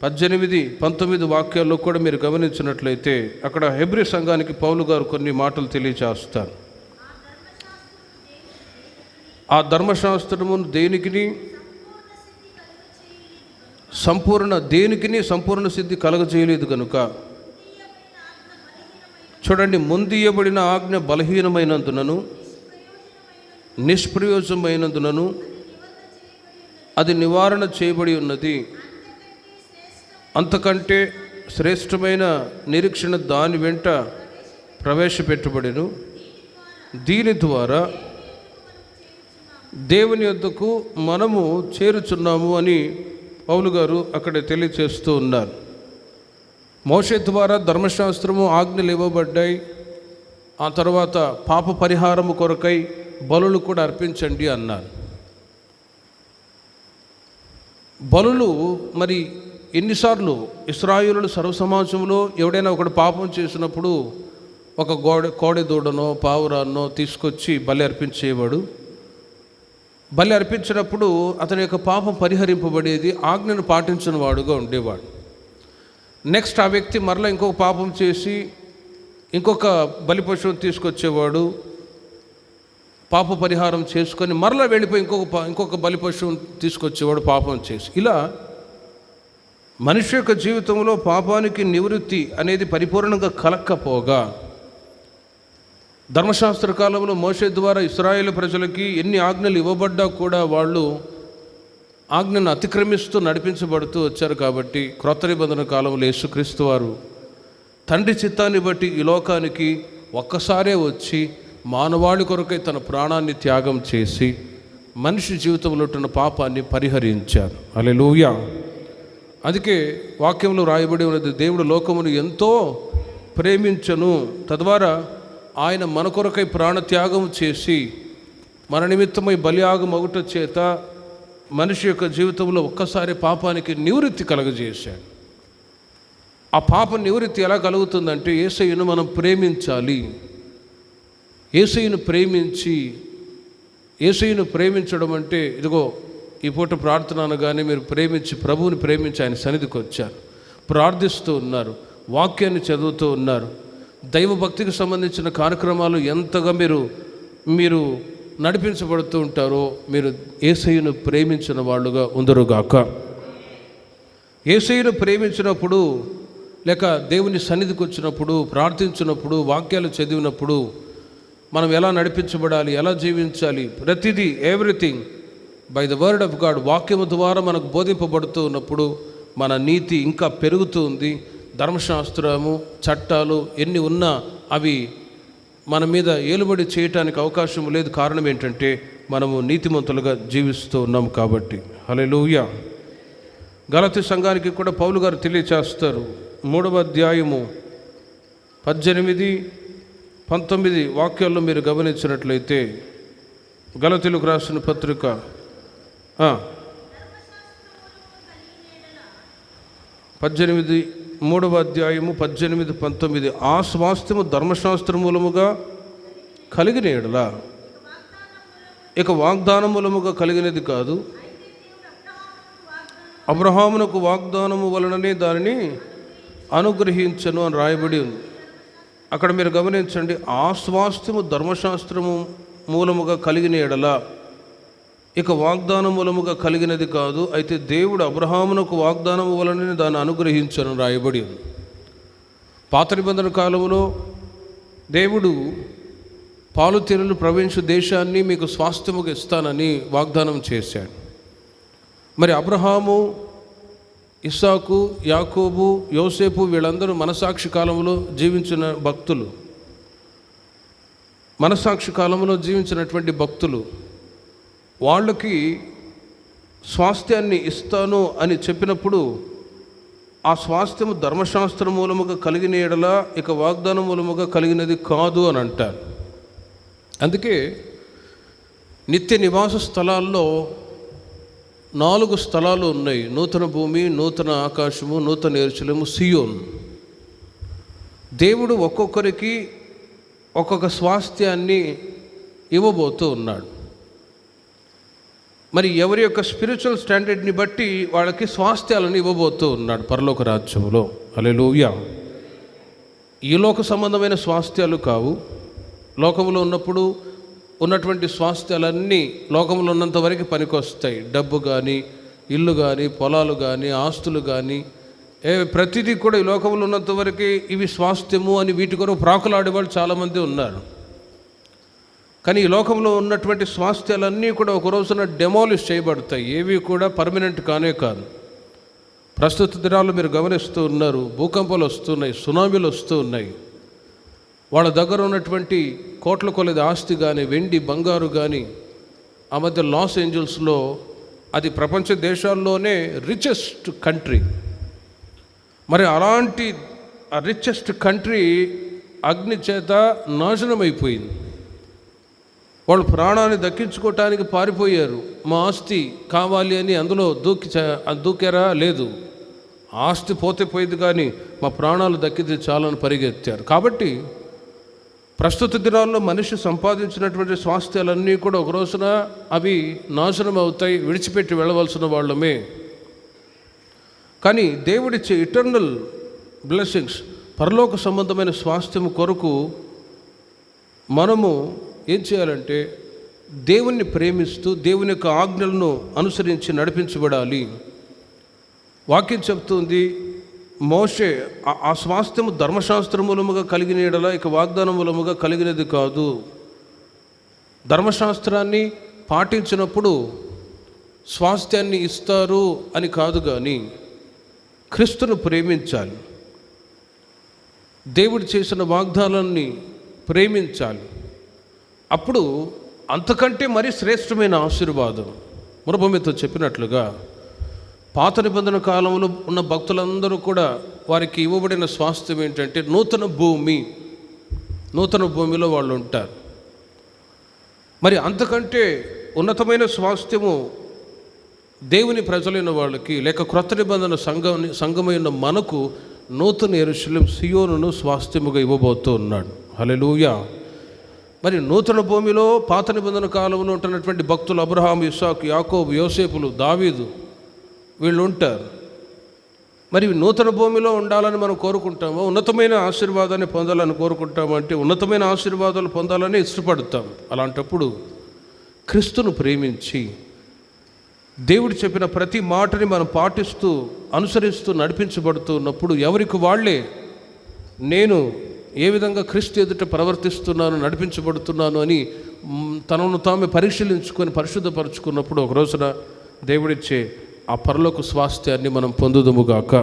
18-19 వాక్యాల్లో కూడా మీరు గమనించినట్లయితే అక్కడ హెబ్రీ సంఘానికి పౌలు గారు కొన్ని మాటలు తెలియచేస్తారు. ఆ ధర్మశాస్త్రమును సంపూర్ణ సిద్ధి కలగజేయలేదు కనుక, చూడండి, ముందియబడిన ఆజ్ఞ బలహీనమైనందునను నిష్ప్రయోజనమైనందునను అది నివారణ చేయబడి ఉన్నది. అంతకంటే శ్రేష్టమైన నిరీక్షణ దాని వెంట ప్రవేశపెట్టబడెను. దీని ద్వారా దేవుని యొద్దకు మనము చేరుచున్నాము అని పౌలు గారు అక్కడ తెలియచేస్తూ ఉన్నారు. మోషే ద్వారా ధర్మశాస్త్రము ఆజ్ఞలు ఇవ్వబడ్డాయి. ఆ తర్వాత పాప పరిహారము కొరకై బలులు కూడా అర్పించండి అన్నారు. బలులు మరి ఎన్నిసార్లు ఇశ్రాయేలుల సర్వసమాజంలో ఎవడైనా ఒకడు పాపం చేసినప్పుడు ఒక కోడె దూడనో పావురాన్నో తీసుకొచ్చి బలి అర్పించేవాడు. బలి అర్పించినప్పుడు అతని యొక్క పాపం పరిహరింపబడేది, ఆజ్ఞను పాటించిన వాడుగా ఉండేవాడు. నెక్స్ట్ ఆ వ్యక్తి మరలా ఇంకొక పాపం చేసి ఇంకొక బలి పశువుని తీసుకొచ్చేవాడు, పాప పరిహారం చేసుకొని మరలా వెళ్ళిపోయి ఇంకొక బలి పశువుని తీసుకొచ్చేవాడు పాపం చేసి. ఇలా మనిషి యొక్క జీవితంలో పాపానికి నివృత్తి అనేది పరిపూర్ణంగా కలక్కపోగా, ధర్మశాస్త్ర కాలంలో మోషే ద్వారా ఇశ్రాయేలు ప్రజలకి ఎన్ని ఆజ్ఞలు ఇవ్వబడ్డా కూడా వాళ్ళు ఆజ్ఞను అతిక్రమిస్తూ నడిపించబడుతూ వచ్చారు. కాబట్టి క్రొత్త నిబంధన కాలంలో యేసుక్రీస్తు వారు తండ్రి చిత్తాన్ని బట్టి ఈ లోకానికి ఒక్కసారే వచ్చి మానవాళి కొరకై తన ప్రాణాన్ని త్యాగం చేసి మనిషి జీవితంలో ఉన్న పాపాన్ని పరిహరించారు. హల్లెలూయా. అందుకే వాక్యంలో రాయబడి ఉన్నది, దేవుడు లోకమును ఎంతో ప్రేమించను, తద్వారా ఆయన మన కొరకై ప్రాణత్యాగం చేసి మన నిమిత్తమై బలియాగం అగుట చేత మనిషి యొక్క జీవితంలో ఒక్కసారి పాపానికి నివృత్తి కలగజేశాడు. ఆ పాప నివృత్తి ఎలా కలుగుతుందంటే యేసయ్యను మనం ప్రేమించాలి. యేసయ్యను ప్రేమించడం అంటే ఇదిగో ఈ పూట ప్రార్థన అనగానే మీరు ప్రేమించి, ప్రభువుని ప్రేమించి ఆయన సన్నిధికి వచ్చారు, ప్రార్థిస్తూ ఉన్నారు, వాక్యాన్ని చదువుతూ ఉన్నారు. దైవ భక్తికి సంబంధించిన కార్యక్రమాలు ఎంతగా మీరు నడిపించబడుతూ ఉంటారో మీరు యేసయ్యను ప్రేమించిన వాళ్ళుగా ఉందరుగాక. యేసయ్యను ప్రేమించినప్పుడు, లేక దేవుని సన్నిధికి వచ్చినప్పుడు, ప్రార్థించినప్పుడు, వాక్యాలు చదివినప్పుడు మనం ఎలా నడిపించబడాలి, ఎలా జీవించాలి, ప్రతిదీ everything by the word of God, వాక్యము ద్వారా మనకు బోధింపబడుతూ ఉన్నప్పుడు మన నీతి ఇంకా పెరుగుతూ ఉంది. ధర్మశాస్త్రము, చట్టాలు ఎన్ని ఉన్నా అవి మన మీద ఏలుబడి చేయటానికి అవకాశం లేదు. కారణం ఏంటంటే మనము నీతిమంతులుగా జీవిస్తూ ఉన్నాము కాబట్టి. హల్లెలూయా. గలతీ సంఘానికి కూడా పౌలు గారు తెలియచేస్తారు. 3వ అధ్యాయము 18, 19 వాక్యాల్లో మీరు గమనించినట్లయితే, గలతీలకు రాసిన పత్రిక 3వ అధ్యాయము 18, 19 ఆ స్వాస్థ్యము ధర్మశాస్త్ర మూలముగా కలిగిన ఎడల ఇక వాగ్దానం మూలముగా కలిగినది కాదు, అబ్రహామునకు వాగ్దానము వలననే దానిని అనుగ్రహించను అని రాయబడి ఉంది. అక్కడ మీరు గమనించండి, ఆ స్వాస్థ్యము ధర్మశాస్త్రము మూలముగా కలిగిన ఎడల ఇక వాగ్దానం మూలముగా కలిగినది కాదు, అయితే దేవుడు అబ్రహామునకు వాగ్దానము వలననే దాన్ని అనుగ్రహించను రాయబడి ఉంది. పాత నిబంధన కాలంలో దేవుడు పాలు తేనెలు ప్రవహించు దేశాన్ని మీకు స్వాస్థ్యముగా ఇస్తానని వాగ్దానం చేశాడు. మరి అబ్రహాము, ఇస్సాకు, యాకోబు, యోసేపు వీళ్ళందరూ మనసాక్షి కాలంలో జీవించిన భక్తులు, మనసాక్షి కాలంలో జీవించినటువంటి భక్తులు. వాళ్ళకి స్వాస్థ్యాన్ని ఇస్తాను అని చెప్పినప్పుడు ఆ స్వాస్థ్యము ధర్మశాస్త్రం మూలముగా కలిగిన ఎడల ఇక వాగ్దానం మూలముగా కలిగినది కాదు అని అంటారు. అందుకే నిత్య నివాస స్థలాల్లో 4 స్థలాలు ఉన్నాయి. నూతన భూమి, నూతన ఆకాశము, నూతన యెరూషలేము, సియోన్. దేవుడు ఒక్కొక్కరికి ఒక్కొక్క స్వాస్థ్యాన్ని ఇవ్వబోతూ ఉన్నాడు. మరి ఎవరి యొక్క స్పిరిచువల్ స్టాండర్డ్ని బట్టి వాళ్ళకి స్వాస్థ్యాలను ఇవ్వబోతూ ఉన్నాడు పరలోక రాజ్యంలో. హల్లెలూయా. ఈ లోక సంబంధమైన స్వాస్థ్యాలు కావు. లోకంలో ఉన్నప్పుడు ఉన్నటువంటి స్వాస్థ్యాలన్నీ లోకంలో ఉన్నంత వరకు పనికొస్తాయి. డబ్బు కానీ, ఇల్లు కానీ, పొలాలు కానీ, ఆస్తులు కానీ, ప్రతిదీ కూడా ఈ లోకంలో ఉన్నంత వరకు ఇవి స్వాస్థ్యము అని వీటి కొరకు ప్రాకులాడేవాళ్ళు చాలామంది ఉన్నారు. కానీ ఈ లోకంలో ఉన్నటువంటి స్వాస్థ్యాలన్నీ కూడా ఒక రోజున డెమాలిష్ చేయబడతాయి. ఏవి కూడా పర్మనెంట్ కానే కాదు. ప్రస్తుత దినాల్లో మీరు గమనిస్తూ ఉన్నారు, భూకంపాలు వస్తున్నాయి, సునామీలు వస్తూ ఉన్నాయి. వాళ్ళ దగ్గర ఉన్నటువంటి కోట్ల కొలది ఆస్తి కానీ, వెండి, బంగారు కానీ, ఆ మధ్య లాస్ ఏంజల్స్లో అది ప్రపంచ దేశాల్లోనే రిచెస్ట్ కంట్రీ. మరి అలాంటి ఆ రిచెస్ట్ కంట్రీ అగ్ని చేత నాశనమైపోయింది. వాళ్ళు ప్రాణాన్ని దక్కించుకోవటానికి పారిపోయారు. మా ఆస్తి కావాలి అని అందులో దూకారా? లేదు. ఆస్తి పోతే పోయింది, కానీ మా ప్రాణాలు దక్కితే చాలని పరిగెత్తారు. కాబట్టి ప్రస్తుత దినాల్లో మనిషి సంపాదించినటువంటి స్వాస్థ్యాలన్నీ కూడా ఒక రోజున అవి నాశనం అవుతాయి, విడిచిపెట్టి వెళ్ళవలసిన వాళ్ళమే. కానీ దేవుడిచ్చే ఇటర్నల్ బ్లెస్సింగ్స్, పరలోక సంబంధమైన స్వాస్థ్యం కొరకు మనము ఏం చేయాలంటే దేవుణ్ణి ప్రేమిస్తూ దేవుని యొక్క ఆజ్ఞలను అనుసరించి నడిపించబడాలి. వాక్యం చెప్తుంది, మోషే ఆ స్వాస్థ్యము ధర్మశాస్త్ర మూలముగా కలిగిన ఎడల ఇక వాగ్దానం మూలముగా కలిగినది కాదు. ధర్మశాస్త్రాన్ని పాటించినప్పుడు స్వాస్థ్యాన్ని ఇస్తారు అని కాదు, కానీ క్రీస్తును ప్రేమించాలి, దేవుడు చేసిన వాగ్దానాన్ని ప్రేమించాలి. అప్పుడు అంతకంటే మరీ శ్రేష్టమైన ఆశీర్వాదం. మురభూమితో చెప్పినట్లుగా పాత నిబంధన కాలంలో ఉన్న భక్తులందరూ కూడా వారికి ఇవ్వబడిన స్వాస్థ్యం ఏంటంటే నూతన భూమి. నూతన భూమిలో వాళ్ళు ఉంటారు. మరి అంతకంటే ఉన్నతమైన స్వాస్థ్యము దేవుని ప్రజలైన వాళ్ళకి, లేక క్రొత్త నిబంధన సంఘమైన మనకు నూతన యెరూషలేము, సియోనును స్వాస్థ్యముగా ఇవ్వబోతూ ఉన్నాడు. హల్లెలూయా. మరి నూతన భూమిలో పాత నిబంధన కాలంలో ఉంటున్నటువంటి భక్తులు అబ్రహాము, ఇస్సాకు, యాకోబు, యోసేపులు, దావీదు వీళ్ళు ఉంటారు. మరి నూతన భూమిలో ఉండాలని మనం కోరుకుంటామో, ఉన్నతమైన ఆశీర్వాదాన్ని పొందాలని కోరుకుంటాము అంటే ఉన్నతమైన ఆశీర్వాదాలు పొందాలని ఇష్టపడతాం. అలాంటప్పుడు క్రీస్తును ప్రేమించి దేవుడు చెప్పిన ప్రతి మాటని మనం పాటిస్తూ అనుసరిస్తూ నడిపించబడుతున్నప్పుడు ఎవరికి వాళ్ళే నేను ఏ విధంగా క్రీస్తు ఎదుట ప్రవర్తిస్తున్నాను, నడిపించబడుతున్నాను అని తనను తామే పరిశీలించుకొని పరిశుద్ధపరుచుకున్నప్పుడు ఒక రోజున దేవుడిచ్చే ఆ పరలోక స్వాస్థ్యాన్ని మనం పొందుదుముగాక.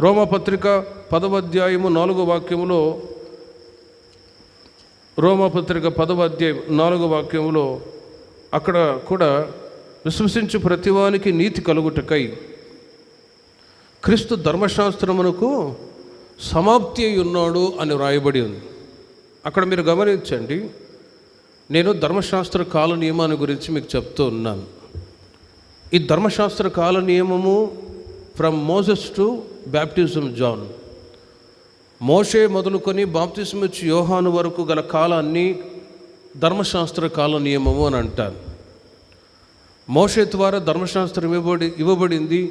రోమాపత్రిక 10వ అధ్యాయము 4వ వాక్యములో, రోమాపత్రిక 10వ అధ్యాయం 4వ వాక్యములో అక్కడ కూడా విశ్వసించు ప్రతివానికి నీతి కలుగుటకై క్రీస్తు ధర్మశాస్త్రమునకు సమాప్తి అయి ఉన్నాడు అని వ్రాయబడి ఉంది. అక్కడ మీరు గమనించండి, నేను ధర్మశాస్త్ర కాల నియమాన్ని గురించి మీకు చెప్తూ ఉన్నాను. ఈ ధర్మశాస్త్ర కాల నియమము from Moses to baptism John, మోషే మొదలుకొని బాప్తిజం ఇచ్చి యోహాను వరకు గల కాలాన్ని ధర్మశాస్త్ర కాల నియమము అని అంటారు. మోషే ద్వారా ధర్మశాస్త్రం ఇవ్వబడింది.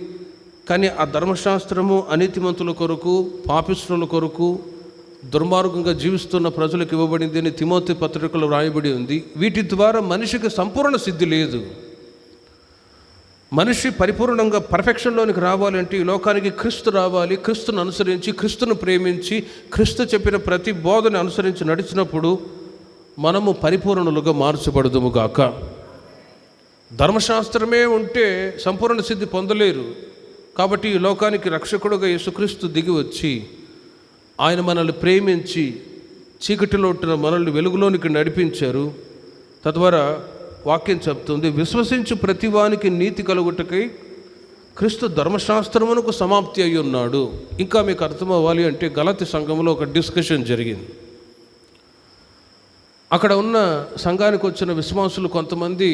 కానీ ఆ ధర్మశాస్త్రము అనీతిమంతుల కొరకు, పాపిష్టుల కొరకు, దుర్మార్గంగా జీవిస్తున్న ప్రజలకు ఇవ్వబడింది అని తిమోతి పత్రికలో వ్రాయబడి ఉంది. వీటి ద్వారా మనిషికి సంపూర్ణ సిద్ధి లేదు. మనిషి పరిపూర్ణంగా పర్ఫెక్షన్లోనికి రావాలంటే ఈ లోకానికి క్రీస్తు రావాలి. క్రీస్తును అనుసరించి, క్రీస్తును ప్రేమించి, క్రీస్తు చెప్పిన ప్రతి బోధని అనుసరించి నడిచినప్పుడు మనము పరిపూర్ణులుగా మార్చబడదుముగాక. ధర్మశాస్త్రమే ఉంటే సంపూర్ణ సిద్ధి పొందలేరు. కాబట్టి ఈ లోకానికి రక్షకుడుగా యేసుక్రీస్తు దిగి వచ్చి ఆయన మనల్ని ప్రేమించి చీకటిలో ఉంటున్న మనల్ని వెలుగులోనికి నడిపించారు. తద్వారా వాక్యం చెప్తుంది, విశ్వసించు ప్రతివానికి నీతి కలుగుటకై క్రీస్తు ధర్మశాస్త్రమునకు సమాప్తి అయి ఉన్నాడు. ఇంకా మీకు అర్థం అవ్వాలి అంటే గలతీ సంఘంలో ఒక డిస్కషన్ జరిగింది. అక్కడ ఉన్న సంఘానికి వచ్చిన విశ్వాసులు కొంతమంది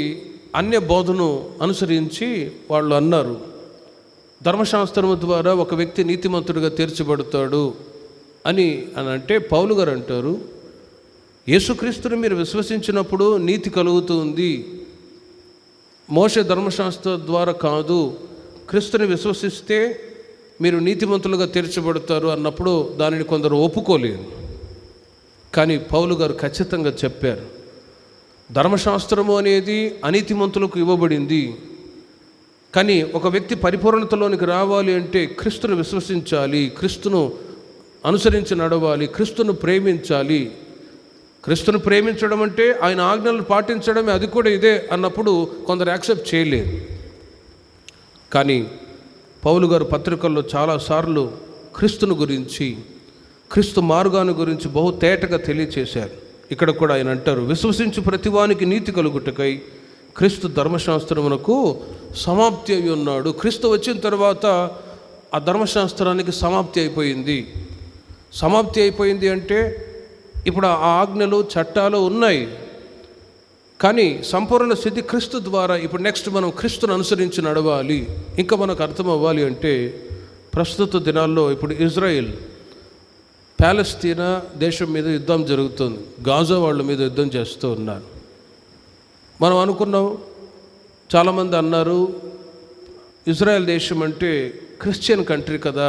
అన్య బోధను అనుసరించి వాళ్ళు అన్నారు, ధర్మశాస్త్రము ద్వారా ఒక వ్యక్తి నీతిమంతుడిగా తీర్చబడతాడు అని అంటే పౌలు గారు అంటారు, యేసుక్రీస్తుని మీరు విశ్వసించినప్పుడు నీతి కలుగుతుంది, మోషే ధర్మశాస్త్ర ద్వారా కాదు, క్రీస్తుని విశ్వసిస్తే మీరు నీతిమంతులుగా తీర్చబడతారు అన్నప్పుడు దానిని కొందరు ఒప్పుకోలేరు. కానీ పౌలు గారు ఖచ్చితంగా చెప్పారు, ధర్మశాస్త్రము అనేది అనీతిమంతులకు ఇవ్వబడింది. కానీ ఒక వ్యక్తి పరిపూర్ణతలోనికి రావాలి అంటే క్రీస్తును విశ్వసించాలి, క్రీస్తును అనుసరించి నడవాలి, క్రీస్తును ప్రేమించాలి. క్రీస్తును ప్రేమించడం అంటే ఆయన ఆజ్ఞలను పాటించడమే, అది కూడా ఇదే అన్నప్పుడు కొందరు యాక్సెప్ట్ చేయలేరు. కానీ పౌలు గారు పత్రికల్లో చాలాసార్లు క్రీస్తుని గురించి, క్రీస్తు మార్గాన్ని గురించి బహు తేటగా తెలియచేశారు. ఇక్కడ కూడా ఆయన అంటారు, విశ్వసించు ప్రతివానికి నీతి కలుగుటకై క్రీస్తు ధర్మశాస్త్రమునకు సమాప్తి అయి ఉన్నాడు. క్రీస్తు వచ్చిన తర్వాత ఆ ధర్మశాస్త్రానికి సమాప్తి అయిపోయింది. సమాప్తి అయిపోయింది అంటే ఇప్పుడు ఆ ఆజ్ఞలు, చట్టాలు ఉన్నాయి. కానీ సంపూర్ణ స్థితి క్రీస్తు ద్వారా ఇప్పుడు నెక్స్ట్ మనం క్రీస్తును అనుసరించి నడవాలి. ఇంకా మనకు అర్థం అవ్వాలి అంటే ప్రస్తుత దినాల్లో ఇప్పుడు ఇజ్రాయెల్ పాలస్తీనా దేశం మీద యుద్ధం జరుగుతుంది. గాజా వాళ్ళ మీద యుద్ధం చేస్తూ ఉన్నారు. మనం అనుకున్నాం, చాలామంది అన్నారు ఇజ్రాయెల్ దేశం అంటే క్రిస్టియన్ కంట్రీ కదా,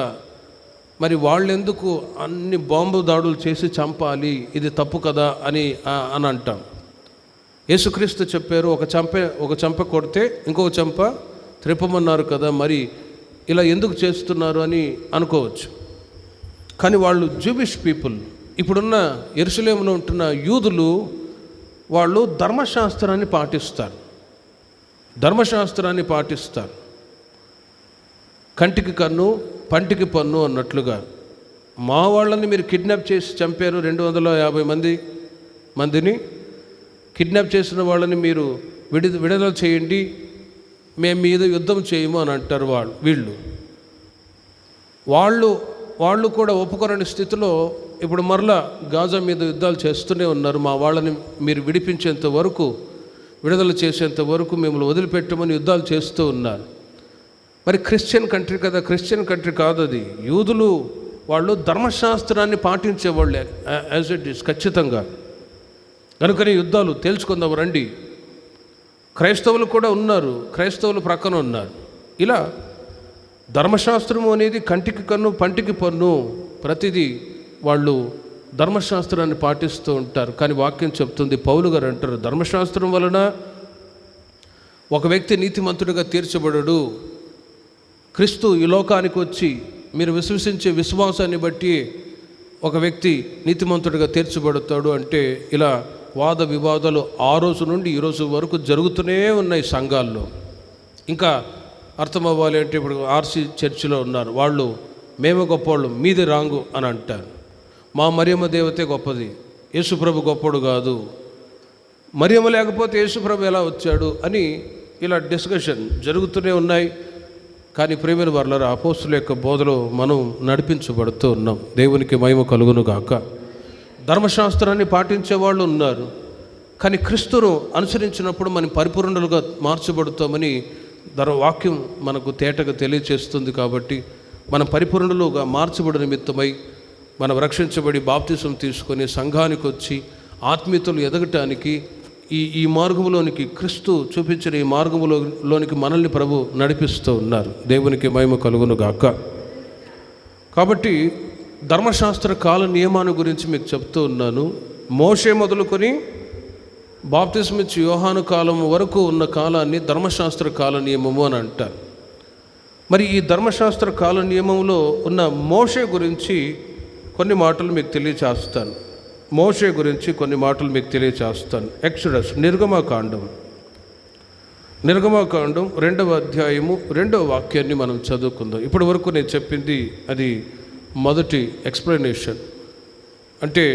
మరి వాళ్ళెందుకు అన్ని బాంబు దాడులు చేసి చంపాలి, ఇది తప్పు కదా అని అంటాం. యేసుక్రీస్తు చెప్పారు, ఒక చెంప కొడితే ఇంకొక చెంప త్రిప్పమన్నారు కదా, మరి ఇలా ఎందుకు చేస్తున్నారు అని అనుకోవచ్చు. కానీ వాళ్ళు జూవిష్ పీపుల్, ఇప్పుడున్న యెరూషలేములో ఉంటున్న యూదులు, వాళ్ళు ధర్మశాస్త్రాన్ని పాటిస్తారు. కంటికి కన్ను, పంటికి పన్ను అన్నట్లుగా. మా వాళ్ళని మీరు కిడ్నాప్ చేసి చంపారు, 250 మందిని కిడ్నాప్ చేసిన వాళ్ళని మీరు విడుదల చేయండి, మేము మీద యుద్ధం చేయము అని అంటారు వాళ్ళు కూడా ఒప్పుకోరని స్థితిలో ఇప్పుడు మరలా గాజా మీద యుద్ధాలు చేస్తూనే ఉన్నారు. మా వాళ్ళని మీరు విడిపించేంత వరకు, విడుదల చేసేంత వరకు మిమ్మల్ని వదిలిపెట్టమని యుద్ధాలు చేస్తూ ఉన్నారు. మరి క్రిస్టియన్ కంట్రీ కదా, క్రిస్టియన్ కంట్రీ కాదు అది. యూదులు వాళ్ళు ధర్మశాస్త్రాన్ని పాటించేవాళ్ళే యాజ్ ఇట్ ఈస్ ఖచ్చితంగా. కనుకనే యుద్ధాలు తేల్చుకుందాం రండి. క్రైస్తవులు కూడా ఉన్నారు, క్రైస్తవులు ప్రక్కన ఉన్నారు. ఇలా ధర్మశాస్త్రము అనేది కంటికి కన్ను పంటికి పన్ను, ప్రతిదీ వాళ్ళు ధర్మశాస్త్రాన్ని పాటిస్తూ ఉంటారు. కానీ వాక్యం చెప్తుంది, పౌలు గారు అంటారు, ధర్మశాస్త్రం వలన ఒక వ్యక్తి నీతిమంతుడిగా తీర్చబడడు. క్రీస్తు ఈ లోకానికి వచ్చి మీరు విశ్వసించే విశ్వాసాన్ని బట్టి ఒక వ్యక్తి నీతిమంతుడిగా తీర్చబడతాడు అంటే ఇలా వాద వివాదాలు ఆ రోజు నుండి ఈ రోజు వరకు జరుగుతూనే ఉన్నాయి సంఘాల్లో. ఇంకా అర్థమవ్వాలి అంటే ఇప్పుడు ఆర్సీ చర్చిలో ఉన్నారు, వాళ్ళు మేము గొప్పవాళ్ళు, మీది రాంగు అని అంటారు. మా మరియమ్మ దేవతే గొప్పది, యేసుప్రభు గొప్పడు కాదు, మరియమ్మ లేకపోతే యేసుప్రభు ఎలా వచ్చాడు అని ఇలా డిస్కషన్ జరుగుతూనే ఉన్నాయి. కానీ ప్రియమైన వారలారా, అపోస్తుల యొక్క బోధలో మనం నడిపించబడుతూ ఉన్నాం. దేవునికి మహిమ కలుగును గాక. ధర్మశాస్త్రాన్ని పాటించే వాళ్ళు ఉన్నారు, కానీ క్రీస్తును అనుసరించినప్పుడు మనం పరిపూర్ణులుగా మార్చబడుతామని వాక్యం మనకు తేటగా తెలియచేస్తుంది. కాబట్టి మనం పరిపూర్ణులుగా మార్చబడి నిమిత్తమై మనం రక్షించబడి బాప్తిసం తీసుకొని సంఘానికి వచ్చి ఆత్మీయతలు ఎదగటానికి ఈ మార్గంలోనికి, క్రీస్తు చూపించిన ఈ మార్గంలోనికి మనల్ని ప్రభు నడిపిస్తూ ఉన్నారు. దేవునికి మహిమ కలుగును గాక. కాబట్టి ధర్మశాస్త్ర కాల నియమాన్ని గురించి మీకు చెప్తూ ఉన్నాను. మోషే మొదలుకొని బాప్తిసం ఇచ్చి యోహాను కాలం వరకు ఉన్న కాలాన్ని ధర్మశాస్త్ర కాల నియమము అని అంటారు. మరి ఈ ధర్మశాస్త్ర కాల నియమంలో ఉన్న మోషే గురించి కొన్ని మాటలు మీకు తెలియచేస్తాను. మోషే గురించి కొన్ని మాటలు మీకు తెలియచేస్తాను. ఎక్సోడస్, నిర్గమకాండం 2వ అధ్యాయము 2వ వాక్యాన్ని మనం చదువుకుందాం. ఇప్పటి వరకు నేను చెప్పింది అది మొదటి ఎక్స్ప్లెనేషన్, అంటే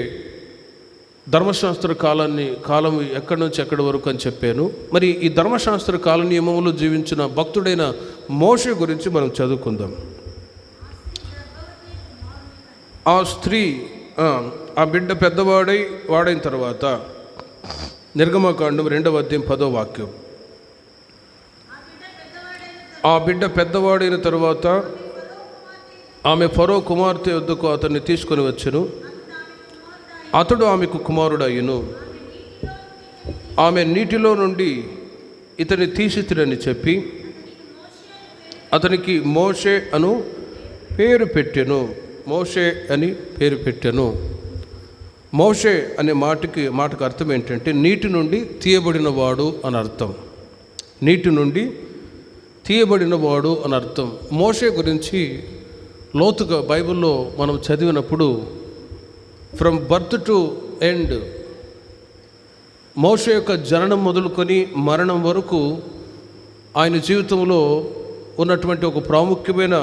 ధర్మశాస్త్ర కాలం ఎక్కడి నుంచి ఎక్కడి వరకు అని చెప్పాను. మరి ఈ ధర్మశాస్త్ర కాల నియమంలో జీవించిన భక్తుడైన మోషే గురించి మనం చదువుకుందాం. ఆ స్త్రీ ఆ బిడ్డ పెద్దవాడై వాడైన తర్వాత, నిర్గమకాండం 2వ అధ్యాయం 10వ వాక్యం, ఆ బిడ్డ పెద్దవాడైన తర్వాత ఆమె ఫరో కుమార్తె వద్దకు అతన్ని తీసుకొని వచ్చెను. అతడు ఆమెకు కుమారుడు అయ్యను. ఆమె నీటిలో నుండి ఇతన్ని తీసితిరని చెప్పి అతనికి మోషే అను పేరు పెట్టెను. మోషే అని పేరు పెట్టెను. మోషే అనే మాటకు అర్థం ఏంటంటే నీటి నుండి తీయబడినవాడు అని అర్థం. నీటి నుండి తీయబడినవాడు అని అర్థం. మోషే గురించి లోతుగా బైబిల్లో మనం చదివినప్పుడు ఫ్రమ్ బర్త్ టు ఎండ్, మోషే యొక్క జననం మొదలుకొని మరణం వరకు ఆయన జీవితంలో ఉన్నటువంటి ఒక ప్రాముఖ్యమైన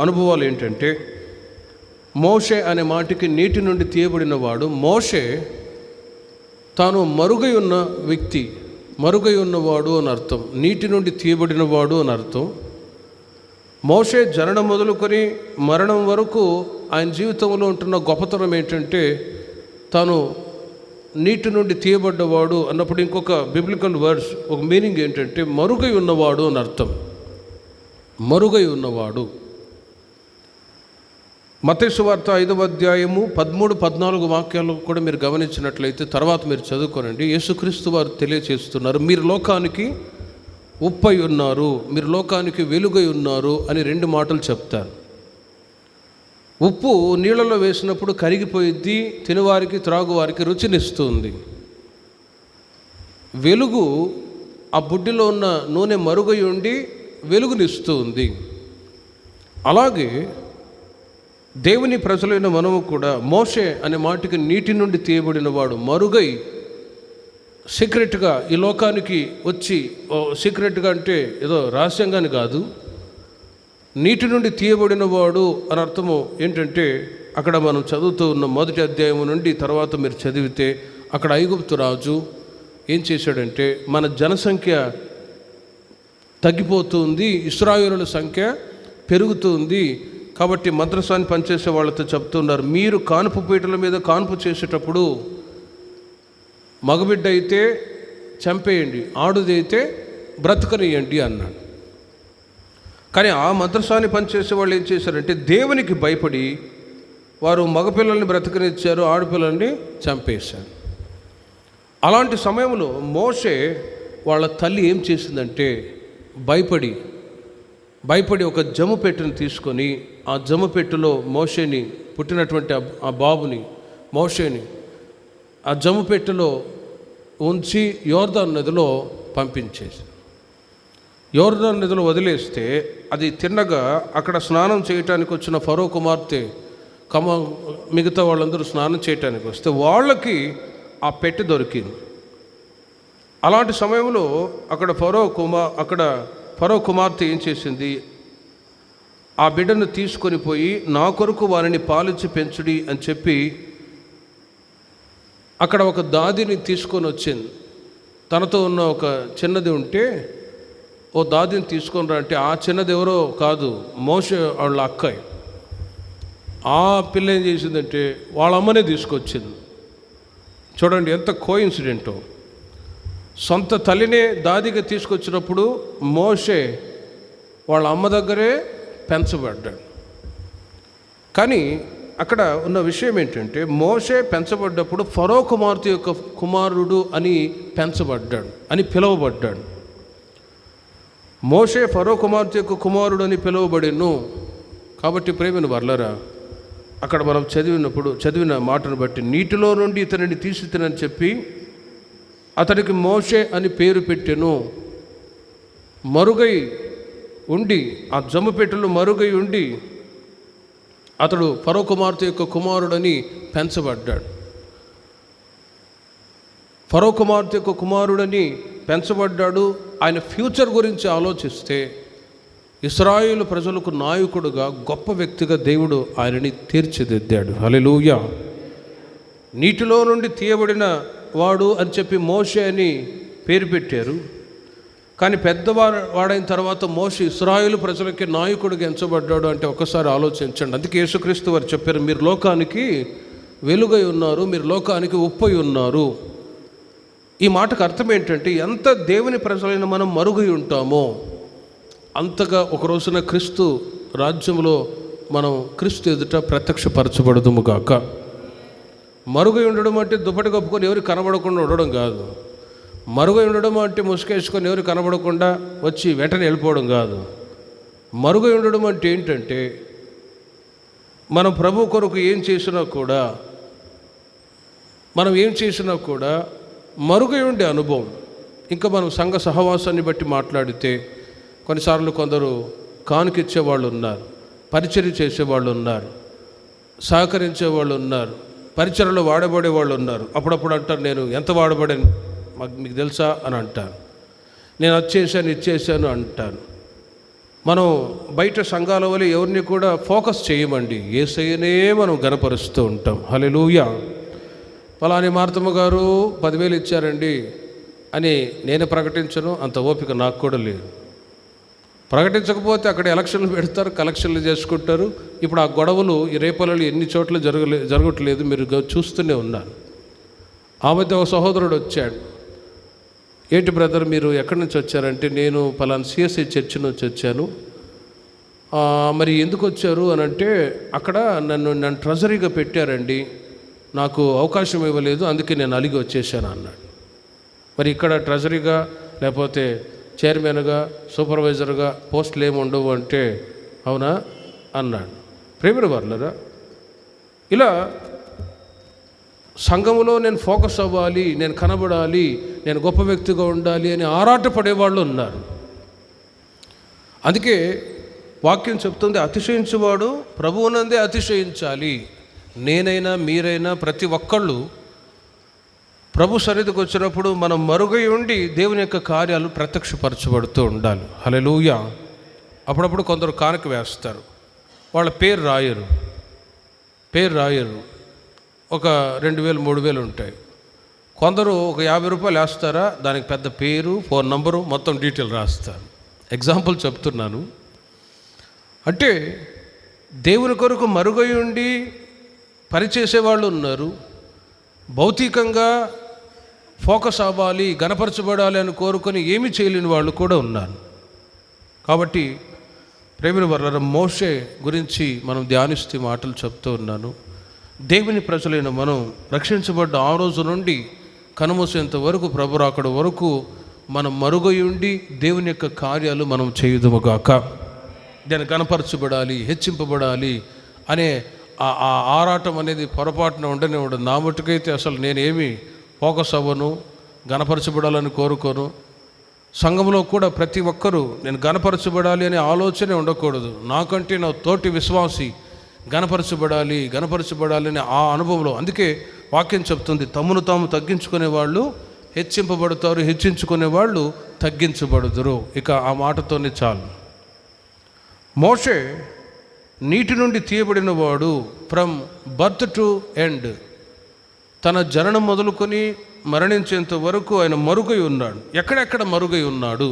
అనుభవాలు ఏంటంటే, మోషే అనే మాటకి నీటి నుండి తీయబడినవాడు. మోషే తాను మరుగై ఉన్న వ్యక్తి, మరుగై ఉన్నవాడు అని అర్థం. నీటి నుండి తీయబడినవాడు అని అర్థం. మోషే జననం మొదలుకొని మరణం వరకు ఆయన జీవితంలో ఉంటున్న గొప్పతనం ఏంటంటే, తాను నీటి నుండి తీయబడ్డవాడు అన్నప్పుడు ఇంకొక బిబ్లికల్ వర్డ్స్, ఒక మీనింగ్ ఏంటంటే మరుగై ఉన్నవాడు అని అర్థం. మరుగై ఉన్నవాడు. మత్తయి సువార్త 5వ అధ్యాయము 13-14 వాక్యాలు కూడా మీరు గమనించినట్లయితే, తర్వాత మీరు చదువుకోనండి, యేసుక్రీస్తు వారు తెలియచేస్తున్నారు, మీరు లోకానికి ఉప్పై ఉన్నారు, మీరు లోకానికి వెలుగై ఉన్నారు అని 2 మాటలు చెప్తారు. ఉప్పు నీళ్ళలో వేసినప్పుడు కరిగిపోయిద్ది, తినవారికి త్రాగువారికి రుచినిస్తుంది. వెలుగు ఆ బుడ్డిలో ఉన్న నూనె మరుగై ఉండి వెలుగునిస్తూ ఉంది. అలాగే దేవుని ప్రజలైన మనము కూడా మోషే అనే మాటకి నీటి నుండి తీయబడిన వాడు, మరుగై సీక్రెట్గా ఈ లోకానికి వచ్చి, సీక్రెట్గా అంటే ఏదో రహస్యంగాని కాదు, నీటి నుండి తీయబడిన వాడు అని అర్థము ఏంటంటే, అక్కడ మనం చదువుతూ ఉన్న 1వ అధ్యాయం నుండి తర్వాత మీరు చదివితే అక్కడ ఐగుప్తు రాజు ఏం చేశాడంటే, మన జనసంఖ్య తగ్గిపోతుంది, ఇశ్రాయేలుల సంఖ్య పెరుగుతుంది, కాబట్టి మంత్రసాన్ని పనిచేసే వాళ్ళతో చెప్తున్నారు, మీరు కానుపు పీటల మీద కానుపు చేసేటప్పుడు మగబిడ్డ అయితే చంపేయండి, ఆడుదైతే బ్రతకనియండి అన్నాడు. కానీ ఆ మంత్రసాన్ని పనిచేసే వాళ్ళు ఏం చేశారంటే, దేవునికి భయపడి వారు మగపిల్లల్ని బ్రతకనిచ్చారు, ఆడపిల్లల్ని చంపేశారు. అలాంటి సమయంలో మోషే వాళ్ళ తల్లి ఏం చేసిందంటే భయపడి ఒక జమ్ము పెట్టెను తీసుకొని ఆ జమ్ము పెట్టెలో మోషేని, పుట్టినటువంటి ఆ బాబుని మోషేని ఆ జమ్ము పెట్టెలో ఉంచి యోర్దాను నదిలో పంపించేసి, యోర్దాను నదిలో వదిలేస్తే అది తిన్నగా అక్కడ స్నానం చేయటానికి వచ్చిన ఫరో కుమార్తె మిగతా వాళ్ళందరూ స్నానం చేయటానికి వస్తే వాళ్ళకి ఆ పెట్టె దొరికింది. అలాంటి సమయంలో అక్కడ ఫరో కుమార్తె ఏం చేసింది, ఆ బిడ్డను తీసుకొని పోయి నా కొరకు వారిని పాలించి పెంచుడి అని చెప్పి అక్కడ ఒక దాదిని తీసుకొని వచ్చింది. తనతో ఉన్న ఒక చిన్నది ఉంటే ఓ దాదిని తీసుకొని రా అంటే, ఆ చిన్నది ఎవరో కాదు, మోషే వాళ్ళ అక్కయ్య. ఆ పిల్ల ఏం చేసిందంటే వాళ్ళ అమ్మనే తీసుకొచ్చింది. చూడండి ఎంత కోఇన్సిడెంటో. సొంత తల్లినే దాదిగా తీసుకొచ్చినప్పుడు మోషే వాళ్ళ అమ్మ దగ్గరే పెంచబడ్డాడు. కానీ అక్కడ ఉన్న విషయం ఏంటంటే, మోషే పెంచబడ్డప్పుడు ఫరో కుమార్తె యొక్క కుమారుడు అని పిలువబడ్డాడు. మోషే ఫరో కుమార్తె యొక్క కుమారుడు అని పిలువబడిను. కాబట్టి ప్రేమను వర్లరా, అక్కడ మనం చదివిన మాటను బట్టి నీటిలో నుండి ఇతనిని తీసితనని చెప్పి అతనికి మోషే అని పేరు పెట్టెను. మరుగై ఉండి, ఆ జమ్ముపెట్టెలో మరుగై ఉండి అతడు ఫరో కుమార్తె యొక్క కుమారుడని పెంచబడ్డాడు. ఫరో కుమార్తె యొక్క కుమారుడని పెంచబడ్డాడు. ఆయన ఫ్యూచర్ గురించి ఆలోచిస్తే ఇశ్రాయేలు ప్రజలకు నాయకుడుగా, గొప్ప వ్యక్తిగా దేవుడు ఆయనని తీర్చిదిద్దాడు. హల్లెలూయా. నీటిలో నుండి తీయబడిన వాడు అని చెప్పి మోషే అని పేరు పెట్టారు. కానీ వాడైన తర్వాత మోషే ఇశ్రాయేలు ప్రజలకి నాయకుడిగా ఎంచబడ్డాడు అంటే ఒకసారి ఆలోచించండి. అందుకే యేసుక్రీస్తు వారు చెప్పారు, మీరు లోకానికి వెలుగై ఉన్నారు, మీరు లోకానికి ఉప్పై ఉన్నారు. ఈ మాటకు అర్థం ఏంటంటే, ఎంత దేవుని ప్రజలైన మనం మరుగై ఉంటామో అంతగా ఒక రోజున క్రీస్తు రాజ్యంలో మనం క్రీస్తు ఎదుట ప్రత్యక్షపరచబడదుము గాక. మరుగై ఉండడం అంటే దుప్పటి కప్పుకొని ఎవరు కనబడకుండా ఉండడం కాదు. మరుగై ఉండడం అంటే ముసుకేసుకొని ఎవరు కనబడకుండా వచ్చి వెంటనే వెళ్ళిపోవడం కాదు. మరుగై ఉండడం అంటే ఏంటంటే, మనం ప్రభు కొరకు ఏం చేసినా కూడా మరుగై ఉండే అనుభవం. ఇంకా మనం సంఘ సహవాసాన్ని బట్టి మాట్లాడితే కొన్నిసార్లు కొందరు కానుకిచ్చే వాళ్ళు ఉన్నారు, పరిచర్య చేసేవాళ్ళు ఉన్నారు, సహకరించే వాళ్ళు ఉన్నారు, పరిచర్యలో వాడబడే వాళ్ళు ఉన్నారు. అప్పుడప్పుడు అంటారు, నేను ఎంత వాడబడాను మీకు తెలుసా అని అంటారు. నేను ఇచ్చేసాను అంటాను. మనం బయట సంఘాల వల్ల ఎవరిని కూడా ఫోకస్ చేయమండి, యేసయ్యనే మనం గనపరుస్తూ ఉంటాం. హల్లెలూయా. ఫలాని మార్తమ్మ గారు 10,000 ఇచ్చారండి అని నేను ప్రకటించను, అంత ఓపిక నాకు కూడా లేదు. ప్రకటించకపోతే అక్కడ ఎలక్షన్లు పెడతారు, కలెక్షన్లు చేసుకుంటారు. ఇప్పుడు ఆ గొడవలు ఈ రేపలలో ఎన్ని చోట్ల జరగట్లేదు, మీరు చూస్తూనే ఉన్నారు. ఆ మధ్య ఒక సహోదరుడు వచ్చాడు. ఏంటి బ్రదర్ మీరు ఎక్కడి నుంచి వచ్చారంటే, నేను పలానా సిఎస్ఐ చర్చి నుంచి వచ్చాను. మరి ఎందుకు వచ్చారు అని అంటే, అక్కడ నన్ను ట్రెజరీగా పెట్టారండి, నాకు అవకాశం ఇవ్వలేదు, అందుకే నేను అలిగి వచ్చేసాను అన్నాడు. మరి ఇక్కడ ట్రెజరీగా లేకపోతే చైర్మన్గా, సూపర్వైజర్గా పోస్టులు ఏమి ఉండవు అంటే, అవునా అన్నాడు. ప్రేమిన వర్లరా, ఇలా సంఘములో నేను ఫోకస్ అవ్వాలి, నేను కనబడాలి, నేను గొప్ప వ్యక్తిగా ఉండాలి అని ఆరాటపడేవాళ్ళు ఉన్నారు. అందుకే వాక్యం చెప్తుంది, అతిశయించువాడు ప్రభువునందే అతిశయించాలి. నేనైనా మీరైనా ప్రతి ఒక్కళ్ళు ప్రభు సన్నిధికి వచ్చినప్పుడు మనం మరుగై ఉండి దేవుని యొక్క కార్యాలు ప్రత్యక్షపరచబడుతూ ఉండాలి. హల్లెలూయా. అప్పుడప్పుడు కొందరు కానుక వేస్తారు, వాళ్ళ పేరు రాయరు, ఒక 2,000 3,000 ఉంటాయి. కొందరు ఒక 50 రూపాయలు వేస్తారా, దానికి పెద్ద పేరు, ఫోన్ నంబరు, మొత్తం డీటెయిల్ రాస్తారు. ఎగ్జాంపుల్ చెప్తున్నాను. అంటే దేవుని కొరకు మరుగై ఉండి పనిచేసేవాళ్ళు ఉన్నారు, భౌతికంగా ఫోకస్ అవ్వాలి, గణపరచబడాలి అని కోరుకొని ఏమీ చేయలేని వాళ్ళు కూడా ఉన్నారు. కాబట్టి ప్రేమిన వర్లారా, మోషే గురించి మనం ధ్యానిస్తూ మాటలు చెప్తూ ఉన్నాను. దేవుని ప్రజలైన మనం రక్షించబడ్డ ఆ రోజు నుండి కనుమూసేంత వరకు, ప్రభు రాకడ వరకు మనం మరుగై ఉండి దేవుని యొక్క కార్యాలు మనం చేయుదుముగాక. దాన్ని గణపరచబడాలి, హెచ్చింపబడాలి అనే ఆ ఆరాటం అనేది పొరపాటున ఉండనే ఉండదు. నా మట్టుకైతే అసలు నేనేమి ఫోకస్ అవ్వను, గణపరచబడాలని కోరుకోను. సంఘంలో కూడా ప్రతి ఒక్కరూ నేను గణపరచబడాలి అనే ఆలోచనే ఉండకూడదు. నాకంటే నా తోటి విశ్వాసి గణపరచబడాలి అనే ఆ అనుభవంలో, అందుకే వాక్యం చెప్తుంది, తమను తాము తగ్గించుకునే వాళ్ళు హెచ్చింపబడతారు, హెచ్చించుకునే వాళ్ళు తగ్గించబడుదురు. ఇక ఆ మాటతోనే చాలు. మోషే నీటి నుండి తీయబడిన వాడు ఫ్రమ్ బర్త్ టు ఎండ్. తన జననం మొదలుకొని మరణించేంత వరకు ఆయన మరుగై ఉన్నాడు. ఎక్కడెక్కడ మరుగై ఉన్నాడు?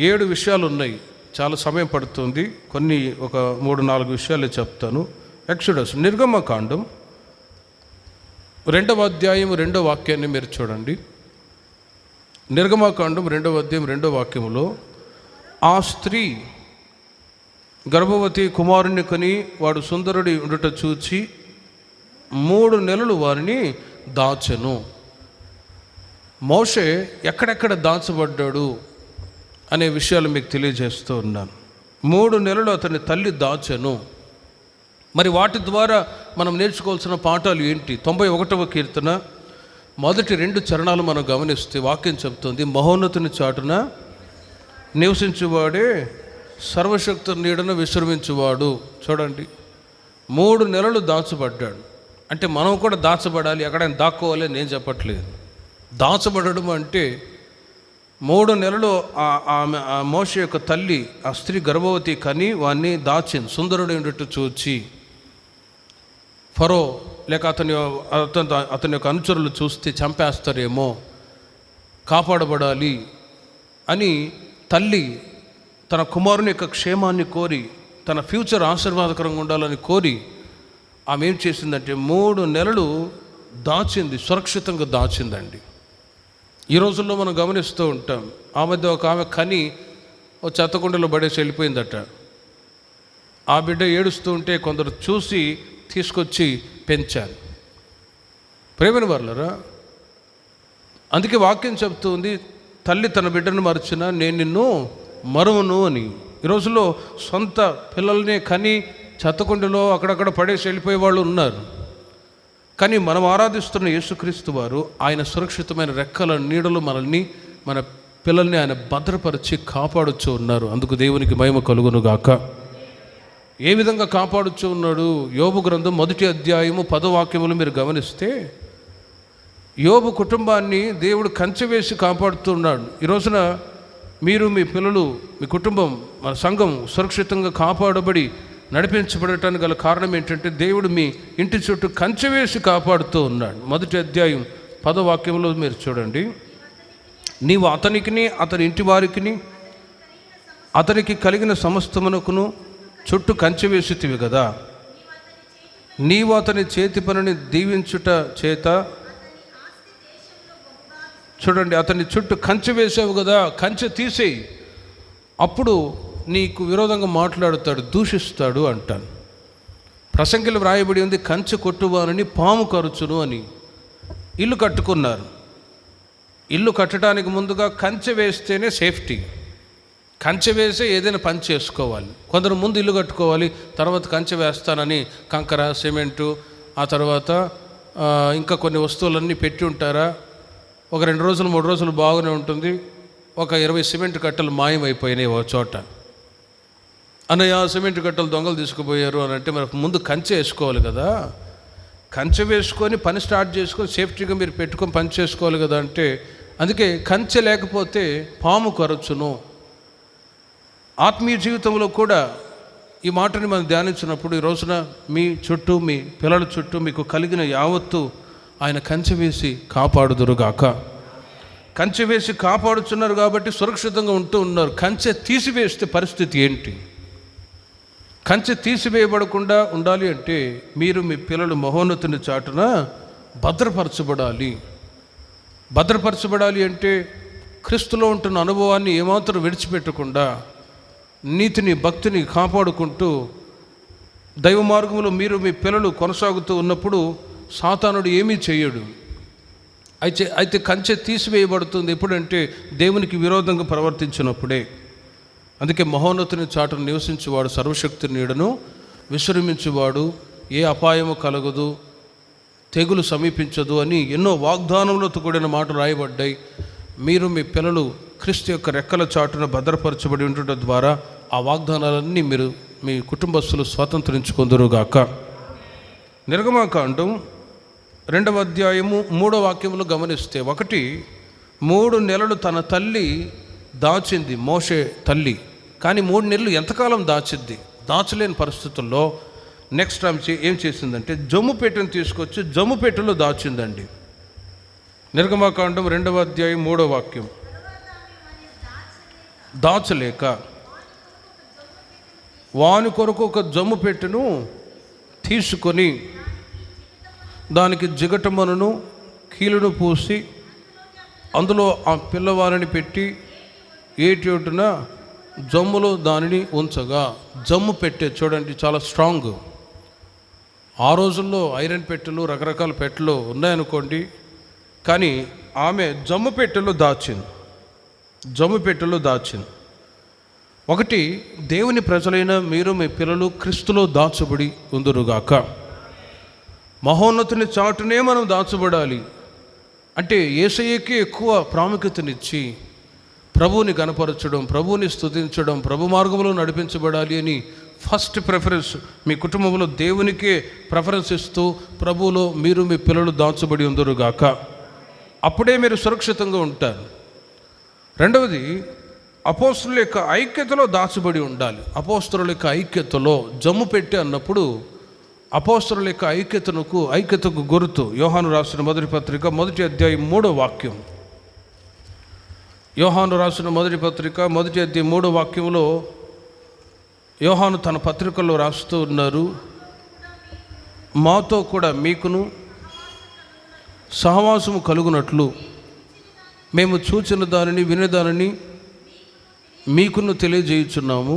7 విషయాలు ఉన్నాయి. చాలా సమయం పడుతుంది, కొన్ని ఒక 3-4 విషయాలే చెప్తాను. ఎక్సోడస్, నిర్గమకాండం 2వ అధ్యాయం 2వ వాక్యాన్ని మీరు చూడండి. నిర్గమకాండం 2వ అధ్యాయం 2వ వాక్యంలో, ఆ స్త్రీ గర్భవతి కుమారుని కని వాడు సుందరుడి ఉండుట చూచి 3 నెలలు వారిని దాచెను. మోషే ఎక్కడెక్కడ దాచబడ్డాడు అనే విషయాలు మీకు తెలియజేస్తూ ఉన్నాను. 3 నెలలు అతని తల్లి దాచెను. మరి వాటి ద్వారా మనం నేర్చుకోవాల్సిన పాఠాలు ఏంటి? 91వ కీర్తన మొదటి 2 చరణాలు మనం గమనిస్తే వాక్యం చెప్తుంది, మహోన్నతుని చాటున నివసించువాడే సర్వశక్తుని నీడను విశ్రమించువాడు. చూడండి, 3 నెలలు దాచబడ్డాడు. అంటే మనం కూడా దాచబడాలి, ఎక్కడైనా దాక్కోవాలి నేను చెప్పట్లేదు. దాచబడడం అంటే 3 నెలలు ఆ మోషే యొక్క తల్లి, ఆ స్త్రీ గర్భవతి కని వాడిని దాచింది. సుందరుడు ఏంటట్టు చూచి ఫరో లేక అతని యొక్క అనుచరులు చూస్తే చంపేస్తారేమో, కాపాడబడాలి అని తల్లి తన కుమారుని యొక్క క్షేమాన్ని కోరి, తన ఫ్యూచర్ ఆశీర్వాదకరంగా ఉండాలని కోరి ఆమె ఏం చేసిందంటే 3 నెలలు దాచింది, సురక్షితంగా దాచిందండి. ఈ రోజుల్లో మనం గమనిస్తూ ఉంటాం, ఆ మధ్య ఒక ఆమె కని ఓ చెత్తకుండలో పడేసి వెళ్ళిపోయిందట. ఆ బిడ్డ ఏడుస్తూ ఉంటే కొందరు చూసి తీసుకొచ్చి పెంచారు. ప్రేమని వాళ్ళరా, అందుకే వాక్యం చెప్తుంది, తల్లి తన బిడ్డను మరచిన నేను నిన్ను మరువను అని. ఈ రోజుల్లో సొంత పిల్లల్ని కని చెత్తకుండలో అక్కడక్కడ పడేసి వెళ్ళిపోయే వాళ్ళు ఉన్నారు. కానీ మనం ఆరాధిస్తున్న యేసుక్రీస్తు వారు ఆయన సురక్షితమైన రెక్కల నీడలు మనల్ని, మన పిల్లల్ని ఆయన భద్రపరిచి కాపాడుచూ ఉన్నారు. అందుకు దేవునికి మహిమ కలుగునుగాక. ఏ విధంగా కాపాడుచూ ఉన్నాడు? యోబు గ్రంథం 1వ అధ్యాయము 10వ వాక్యములు మీరు గమనిస్తే, యోబు కుటుంబాన్ని దేవుడు కంచె వేసి కాపాడుతూ ఉన్నాడు. ఈ రోజున మీరు, మీ పిల్లలు, మీ కుటుంబం, మన సంఘం సురక్షితంగా కాపాడబడి నడిపించబడటానికి గల కారణం ఏంటంటే దేవుడు మీ ఇంటి చుట్టూ కంచె వేసి కాపాడుతూ ఉన్నాడు. 1వ అధ్యాయం 10వ వాక్యంలో మీరు చూడండి, నీవు అతనికిని అతని ఇంటి వారికిని అతనికి కలిగిన సమస్తమునకును చుట్టూ కంచె వేసితివి కదా, నీవు అతని చేతి పనిని దీవించుట చేత, చూడండి, అతని చుట్టూ కంచె వేసావు కదా, కంచె తీసేయి, అప్పుడు నీకు విరోధంగా మాట్లాడుతాడు, దూషిస్తాడు అంటాను. ప్రసంగిలో వ్రాయబడి ఉంది, కంచె కొట్టువానని పాము కరుచును అని. ఇల్లు కట్టుకున్నారు. ఇల్లు కట్టడానికి ముందుగా కంచె వేస్తేనే సేఫ్టీ. కంచె వేసే ఏదైనా పని చేసుకోవాలి. కొందరు ముందు ఇల్లు కట్టుకోవాలి, తర్వాత కంచె వేస్తానని కంకర, సిమెంటు, ఆ తర్వాత ఇంకా కొన్ని వస్తువులన్నీ పెట్టి ఉంటారా. ఒక 2 రోజులు 3 రోజులు బాగానే ఉంటుంది, ఒక 20 సిమెంట్ కట్టలు మాయమైపోయినాయి ఒక చోట. అన్నయ్య సిమెంట్ కట్టలు దొంగలు తీసుకుపోయారు అని అంటే, మరి ముందు కంచె వేసుకోవాలి కదా. కంచె వేసుకొని పని స్టార్ట్ చేసుకొని సేఫ్టీగా మీరు పెట్టుకొని పని చేసుకోవాలి కదా. అంటే అందుకే కంచె లేకపోతే పాము కరచును. ఆత్మీయ జీవితంలో కూడా ఈ మాటని మనం ధ్యానించినప్పుడు, ఈ రోజున మీ చుట్టూ, మీ పిల్లల చుట్టూ మీకు కలిగిన యావత్తు ఆయన కంచె వేసి కాపాడుదురుగాక. కంచె వేసి కాపాడుతున్నారు కాబట్టి సురక్షితంగా ఉంటూ ఉన్నారు. కంచె తీసివేస్తే పరిస్థితి ఏంటి? కంచె తీసివేయబడకుండా ఉండాలి అంటే మీరు, మీ పిల్లలు మహోన్నతుని చాటున భద్రపరచబడాలి. భద్రపరచబడాలి అంటే క్రీస్తులో ఉంటున్న అనుభవాన్ని ఏమాత్రం విడిచిపెట్టకుండా, నీతిని, భక్తిని కాపాడుకుంటూ దైవ మార్గంలో మీరు, మీ పిల్లలు కొనసాగుతూ ఉన్నప్పుడు సాతానుడు ఏమీ చేయడు. అయితే కంచె తీసివేయబడుతుంది ఎప్పుడంటే దేవునికి విరోధంగా ప్రవర్తించినప్పుడే. అందుకే మహోన్నతుని చాటును నివసించేవాడు సర్వశక్తి నీడను విశ్రమించేవాడు, ఏ అపాయము కలగదు, తెగులు సమీపించదు అని ఎన్నో వాగ్దానములతో కూడిన మాటలు రాయబడ్డాయి. మీరు మీ పిల్లలు క్రీస్తు యొక్క రెక్కల చాటున భద్రపరచబడి ఉండటం ద్వారా ఆ వాగ్దానాలన్నీ మీరు మీ కుటుంబస్తులు స్వాతంత్రించుకుందురుగాక. నిర్గమకాండం 2వ అధ్యాయము 3వ వాక్యములు గమనిస్తే, 3 నెలలు తన తల్లి దాచింది, మోషే తల్లి. కానీ 3 నెలలు ఎంతకాలం దాచింది? దాచలేని పరిస్థితుల్లో నెక్స్ట్ ఆమె ఏం చేసిందంటే జమ్ము పెట్టెను తీసుకొచ్చి జమ్ము పెట్టెలో దాచిందండి. నిర్గమకాండం 2వ అధ్యాయం 3వ వాక్యం. దాచలేక వాని కొరకు ఒక జమ్ము పెట్టెను తీసుకొని దానికి జిగటమనును కీలును పూసి అందులో ఆ పిల్లవారిని పెట్టి ఏటొట్టున జమ్ములో దానిని ఉంచగా, జమ్ము పెట్టె చూడండి చాలా స్ట్రాంగ్. ఆ రోజుల్లో ఐరన్ పెట్టెలు రకరకాల పెట్టెలు ఉన్నాయనుకోండి, కానీ ఆమె జమ్ము పెట్టెలో దాచింది. జమ్ము పెట్టెలో దాచింది. దేవుని ప్రజలైన మీరు మీ పిల్లలు క్రీస్తులో దాచబడి ఉందురుగాక. మహోన్నతుని చాటునే మనం దాచబడాలి. అంటే యేసయ్యకి ఎక్కువ ప్రాముఖ్యతనిచ్చి ప్రభువుని గణపరచడం, ప్రభువుని స్తుతించడం, ప్రభు మార్గంలో నడిపించబడాలి అని ఫస్ట్ ప్రిఫరెన్స్ మీ కుటుంబంలో దేవునికే ప్రిఫరెన్స్ ఇస్తూ ప్రభువులో మీరు మీ పిల్లలు దాచబడి ఉందురుగాక. అప్పుడే మీరు సురక్షితంగా ఉంటారు. రెండవది, అపోస్తలుల యొక్క ఐక్యతలో దాచబడి ఉండాలి. అపోస్తలుల యొక్క ఐక్యతలో జమ్ము పెట్టి అన్నప్పుడు అపోస్తలుల యొక్క ఐక్యతకు గుర్తు యోహాను రాసిన మొదటి పత్రిక 1వ అధ్యాయం 3వ వాక్యం. యోహాను రాసిన మొదటి పత్రిక 1వ అధ్యాయం 3వ వాక్యంలో యోహాను తన పత్రికల్లో రాస్తూ ఉన్నారు, మాతో కూడా మీకును సహవాసము కలుగునట్లు మేము చూచిన దానిని వినేదానిని మీకును తెలియజేయుచున్నాము.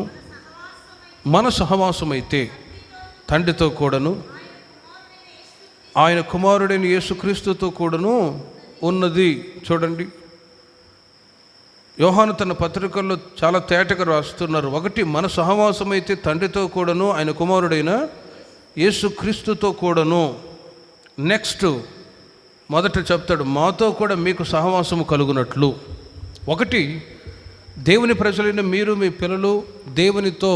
మన సహవాసమైతే తండ్రితో కూడాను ఆయన కుమారుడైన యేసుక్రీస్తుతో కూడాను ఉన్నది. చూడండి, యోహాను తన పత్రికల్లో చాలా తేటగా రాస్తున్నారు. మన సహవాసమైతే తండ్రితో కూడాను ఆయన కుమారుడైన యేసుక్రీస్తుతో కూడాను. నెక్స్ట్ మొదట చెప్తాడు, మాతో కూడా మీకు సహవాసము కలుగునట్లు. దేవుని ప్రజలైన మీరు మీ పిల్లలు దేవునితో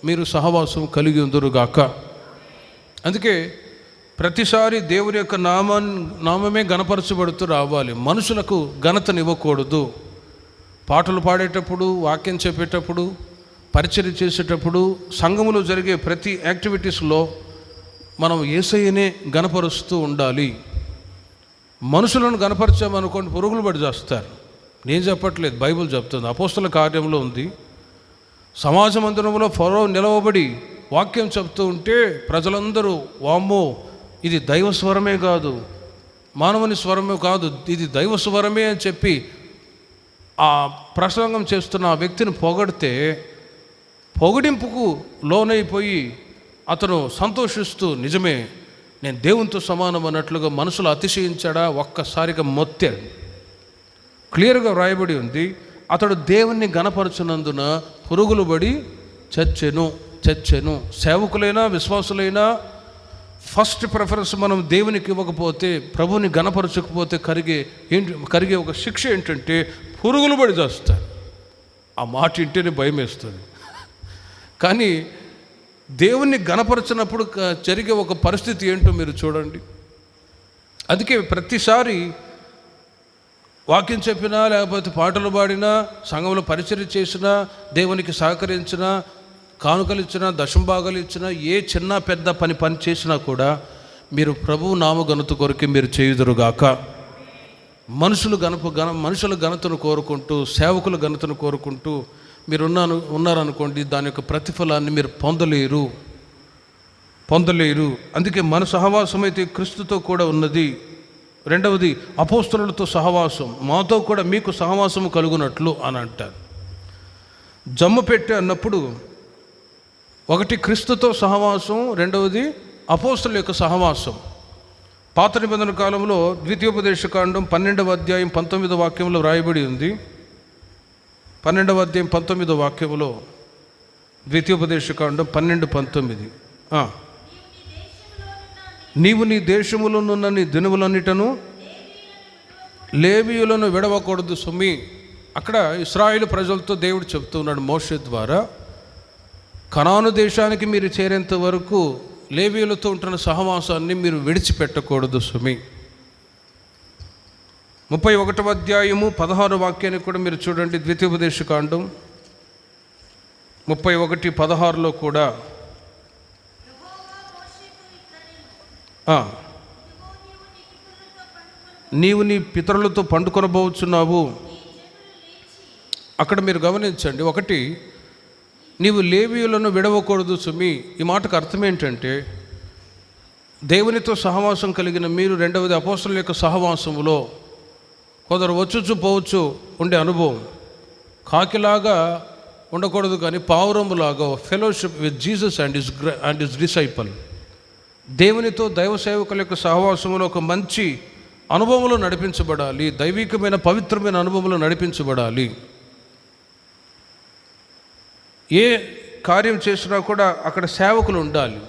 మీరు సహవాసం కలిగి ఉందురుగాక. అందుకే ప్రతిసారి దేవుని యొక్క నామమే గణపరచబడుతూ రావాలి. మనుషులకు ఘనతనివ్వకూడదు. పాటలు పాడేటప్పుడు, వాక్యం చెప్పేటప్పుడు, పరిచర్య చేసేటప్పుడు, సంఘములో జరిగే ప్రతి యాక్టివిటీస్లో మనం యేసయ్యనే గణపరుస్తూ ఉండాలి. మనుషులను గణపరిచామనుకోండి పురుగులు పడి చేస్తారు. నేను చెప్పట్లేదు, బైబిల్ చెప్తుంది. అపోస్తల కార్యంలో ఉంది. సమాజ మందిరంలో ఫరో నిలవబడి వాక్యం చెప్తూ ఉంటే ప్రజలందరూ వామ్మో ఇది దైవ స్వరమే కాదు, మానవుని స్వరమే కాదు, ఇది దైవ స్వరమే అని చెప్పి ఆ ప్రసంగం చేస్తున్న ఆ వ్యక్తిని పొగిడితే పొగిడింపుకు లోనైపోయి అతను సంతోషిస్తూ నిజమే నేను దేవునితో సమానం అన్నట్లుగా మనసులో అతిశయించాడా, ఒక్కసారిగా మొత్తాడు. క్లియర్గా వ్రాయబడి ఉంది, అతడు దేవుణ్ణి గణపరచునందున పురుగులు పడి చచ్చెను. సేవకులైనా విశ్వాసులైనా ఫస్ట్ ప్రిఫరెన్స్ మనం దేవునికి ఇవ్వకపోతే, ప్రభువుని గణపరచకపోతే కరిగే ఒక శిక్ష ఏంటంటే పురుగులు పడి చేస్తారు. ఆ మాట ఇంటేనే భయం వేస్తుంది. కానీ దేవుణ్ణి గణపరచినప్పుడు జరిగే ఒక పరిస్థితి ఏంటో మీరు చూడండి. అందుకే ప్రతిసారి వాక్యం చెప్పినా, లేకపోతే పాటలు పాడినా, సంఘంలో పరిచర్య చేసినా, దేవునికి సహకరించినా, కానుకలు ఇచ్చినా, దశంభాగాలు ఇచ్చినా, ఏ చిన్న పెద్ద పని చేసినా కూడా మీరు ప్రభువు నామఘనత కొరకు మీరు చేయుదురుగాక. మనుషుల ఘనతను కోరుకుంటూ, సేవకుల ఘనతను కోరుకుంటూ మీరు ఉన్నారనుకోండి, దాని యొక్క ప్రతిఫలాన్ని మీరు పొందలేరు. అందుకే మన సహవాసం అయితే క్రీస్తుతో కూడా ఉన్నది. రెండవది, అపోస్తలులతో సహవాసం, మాతో కూడా మీకు సహవాసము కలుగునట్లు అని అంటారు. జమ్ము పెట్టి అన్నప్పుడు క్రీస్తుతో సహవాసం, రెండవది అపోస్తలుల యొక్క సహవాసం. పాత నిబంధన కాలంలో ద్వితీయోపదేశకాండం 12వ అధ్యాయం 19వ వాక్యంలో రాయబడి ఉంది. 12వ అధ్యాయం 19వ వాక్యంలో ద్వితీయోపదేశకాండం 12:19, నీవు నీ దేశములోనున్న నీ దినములన్నిటను లేవీయులను విడవకూడదు సుమి. అక్కడ ఇశ్రాయేలు ప్రజలతో దేవుడు చెప్తూ ఉన్నాడు మోషే ద్వారా, కనాను దేశానికి మీరు చేరేంత వరకు లేవీయులతో ఉంటున్న సహవాసాన్ని మీరు విడిచిపెట్టకూడదు సుమి. 31వ అధ్యాయము 16వ వాక్యాన్ని కూడా మీరు చూడండి. ద్వితీయోపదేశకాండం 31:16లో కూడా నీవు నీ పితరులతో పండుకొనబోచున్నావు. అక్కడ మీరు గమనించండి, ఒకటి, నీవు లేవీయులను విడవకూడదు సుమి. ఈ మాటకు అర్థం ఏంటంటే దేవునితో సహవాసం కలిగిన మీరు, రెండవది అపోస్తలుల యొక్క సహవాసములో కొందరు వచ్చుచు పోవచ్చు ఉండే అనుభవం, కాకిలాగా ఉండకూడదు కానీ పావురములాగా fellowship with Jesus and his disciple, దేవునితో దైవ సేవకుల యొక్క సహవాసంలో ఒక మంచి అనుభవంలో నడిపించబడాలి, దైవికమైన పవిత్రమైన అనుభవంలో నడిపించబడాలి. ఏ కార్యం చేసినా కూడా అక్కడ సేవకులు ఉండాలి.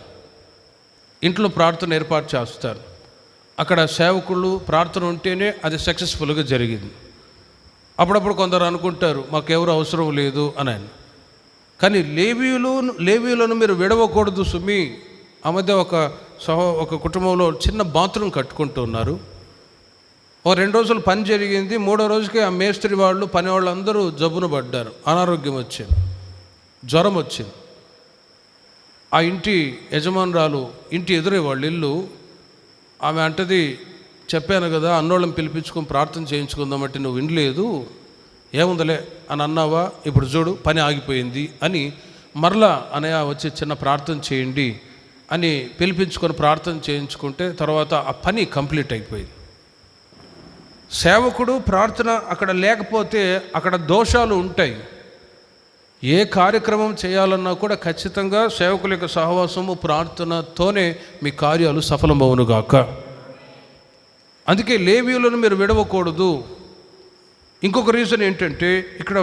ఇంట్లో ప్రార్థన ఏర్పాటు చేస్తారు, అక్కడ సేవకులు ప్రార్థన ఉంటేనే అది సక్సెస్ఫుల్గా జరిగింది. అప్పుడప్పుడు కొందరు అనుకుంటారు మాకెవరు అవసరం లేదు అని. కానీ లేవీయులను మీరు విడవకూడదు సుమి. ఆ మధ్య ఒక కుటుంబంలో చిన్న బాత్రూమ్ కట్టుకుంటూ ఉన్నారు. 2 రోజులు పని జరిగింది, 3వ రోజుకి ఆ మేస్త్రి వాళ్ళు, పని వాళ్ళు అందరూ జబ్బున పడ్డారు, అనారోగ్యం వచ్చింది, జ్వరం వచ్చింది. ఆ ఇంటి యజమానురాలు, ఇంటి ఎదురే వాళ్ళ ఇల్లు, ఆమె అంటది, చెప్పాను కదా అన్నోళ్ళని పిలిపించుకొని ప్రార్థన చేయించుకుందామంటే నువ్వు వినలేదు, ఏముందలే అని అన్నావా, ఇప్పుడు చూడు పని ఆగిపోయింది అని మరలా అనయ్య వచ్చి చిన్న ప్రార్థన చేయండి అని పిలిపించుకొని ప్రార్థన చేయించుకుంటే తర్వాత ఆ పని కంప్లీట్ అయిపోయింది. సేవకుడు ప్రార్థన అక్కడ లేకపోతే అక్కడ దోషాలు ఉంటాయి. ఏ కార్యక్రమం చేయాలన్నా కూడా ఖచ్చితంగా సేవకుల యొక్క సహవాసము ప్రార్థనతోనే మీ కార్యాలు సఫలమవునుగాక. అందుకే లేవీయులను మీరు విడవకూడదు. ఇంకొక రీజన్ ఏంటంటే ఇక్కడ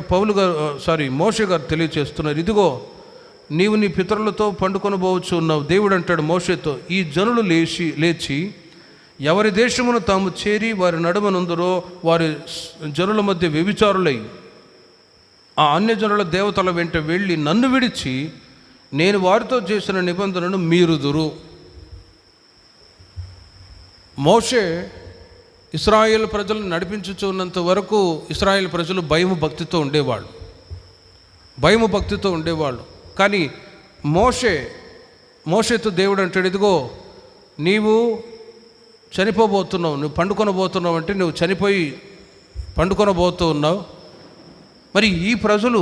మోషే గారు తెలియచేస్తున్నారు, ఇదిగో నీవు నీ పితరులతో పండుకొనబోవచ్చు ఉన్నావు. దేవుడు అంటాడు మోషేతో, ఈ జనులు లేచి ఎవరి దేశమును తాము చేరి వారి నడుమనందురో వారి జనుల మధ్య వ్యభిచారులై ఆ అన్యజనుల దేవతల వెంట వెళ్ళి నన్ను విడిచి నేను వారితో చేసిన నిబంధనను మీరుదురు. మోషే ఇశ్రాయేలు ప్రజలను నడిపించుచున్నంత వరకు ఇశ్రాయేలు ప్రజలు భయము భక్తితో ఉండేవాళ్ళు. కానీ మోషేతో దేవుడు అంటాడు, ఇదిగో నీవు చనిపోబోతున్నావు, నువ్వు పండుకొనబోతున్నావు అంటే నువ్వు చనిపోయి పండుకొనబోతూ ఉన్నావు. మరి ఈ ప్రజలు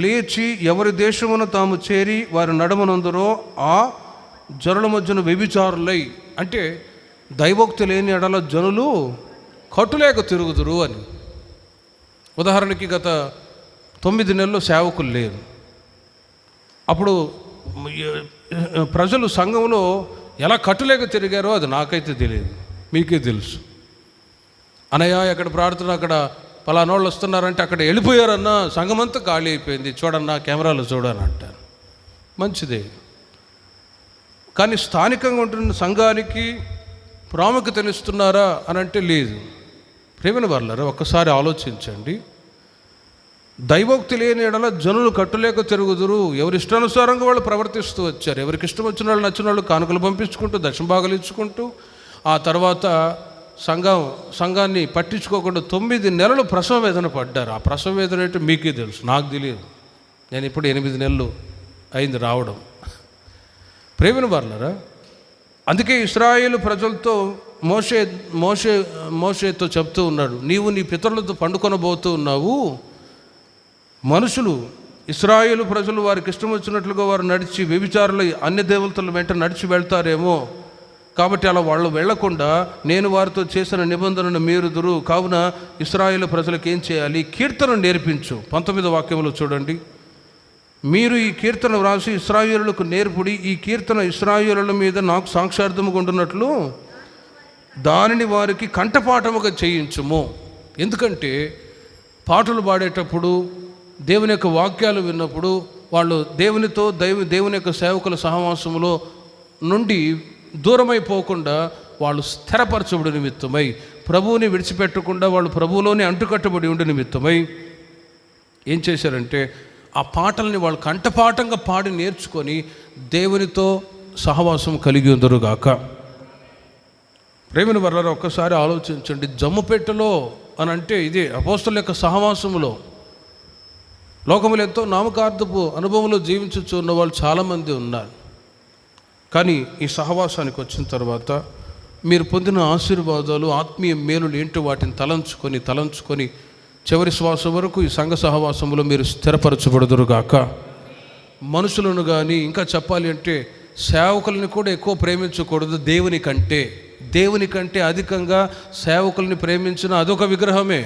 లేచి ఎవరి దేశమున తాము చేరి వారి నడమనందురో ఆ జనుల మధ్యన వ్యభిచారులై, అంటే దైవోక్తి లేని ఎడల జనులు కట్టులేక తిరుగుదురు అని. ఉదాహరణకి గత 9 నెలలు సేవకులు లేరు. అప్పుడు ప్రజలు సంఘంలో ఎలా కట్టులేక తిరిగారో అది నాకైతే తెలియదు, మీకే తెలుసు. అనయ్య ఎక్కడ ప్రార్థన అక్కడ పలానోళ్ళు వస్తున్నారంటే అక్కడ వెళ్ళిపోయారన్నా సంఘమంతా ఖాళీ అయిపోయింది, చూడన్నా కెమెరాలో చూడని అంటారు. మంచిదే, కానీ స్థానికంగా ఉంటున్న సంఘానికి ప్రాముఖ్యత ఇస్తున్నారా అని అంటే లేదు. ప్రేమని వాళ్ళారా ఒక్కసారి ఆలోచించండి. దైవోక్తి లేని ఎడల జనులు కట్టులేక తిరుగుదురు. ఎవరి ఇష్టానుసారంగా వాళ్ళు ప్రవర్తిస్తూ వచ్చారు. ఎవరికి ఇష్టం వచ్చిన వాళ్ళు నచ్చిన వాళ్ళు కానుకలు పంపించుకుంటూ దశమ భాగాలు ఇచ్చుకుంటూ ఆ తర్వాత సంఘాన్ని పట్టించుకోకుండా 9 నెలలు ప్రసవ వేదన పడ్డారు. ఆ ప్రసవ వేదన ఏంటో మీకే తెలుసు, నాకు తెలియదు. నేను ఇప్పుడు 8 నెలలు అయింది రావడం. ప్రేమని వాళ్ళారా, అందుకే ఇశ్రాయేలు ప్రజలతో మోషేతో చెప్తూ ఉన్నాడు, నీవు నీ పితరులతో పండుకొనబోతూ ఉన్నావు. మనుషులు ఇశ్రాయేలు ప్రజలు వారికి ఇష్టం వచ్చినట్లుగా వారు నడిచి వ్యభిచారులు అన్య దేవతల వెంట నడిచి వెళ్తారేమో, కాబట్టి అలా వాళ్ళు వెళ్లకుండా నేను వారితో చేసిన నిబంధనను మీరుదురు. కావున ఇశ్రాయేలు ప్రజలకు ఏం చేయాలి? కీర్తన నేర్పించు. 19వ వాక్యంలో చూడండి, మీరు ఈ కీర్తన వ్రాసి ఇశ్రాయేలులకు నేర్పుడి. ఈ కీర్తన ఇశ్రాయేలుల మీద నాకు సాక్షార్థముగా ఉండునట్లు దానిని వారికి కంఠపాఠముగా చేయించుము. ఎందుకంటే పాటలు పాడేటప్పుడు, దేవుని యొక్క వాక్యాలు విన్నప్పుడు వాళ్ళు దేవునితో దేవుని యొక్క సేవకుల సహవాసములో నుండి దూరమైపోకుండా వాళ్ళు స్థిరపరచబడి నిమిత్తమై, ప్రభువుని విడిచిపెట్టకుండా వాళ్ళు ప్రభువులోనే అంటుకట్టబడి ఉండి నిమిత్తమై ఏం చేశారంటే ఆ పాటల్ని వాళ్ళు కంఠపాఠంగా పాడి నేర్చుకొని దేవునితో సహవాసం కలిగి ఉందరుగాక. ప్రేమిన వర్లారా, ఒక్కసారి ఆలోచించండి. జమ్ముపెట్టెలో అని అంటే ఇదే అపోస్తలుల యొక్క సహవాసములో లోకములు ఎంతో నామకార్థపు అనుభవంలో జీవించున్న వాళ్ళు చాలామంది ఉన్నారు. కానీ ఈ సహవాసానికి వచ్చిన తర్వాత మీరు పొందిన ఆశీర్వాదాలు, ఆత్మీయ మేలులు ఏంటో వాటిని తలంచుకొని చివరి శ్వాస వరకు ఈ సంఘ సహవాసంలో మీరు స్థిరపరచబడుదురుగాక. మనుషులను కానీ, ఇంకా చెప్పాలి అంటే సేవకుల్ని కూడా ఎక్కువ ప్రేమించకూడదు. దేవుని కంటే అధికంగా సేవకుల్ని ప్రేమించిన అదొక విగ్రహమే.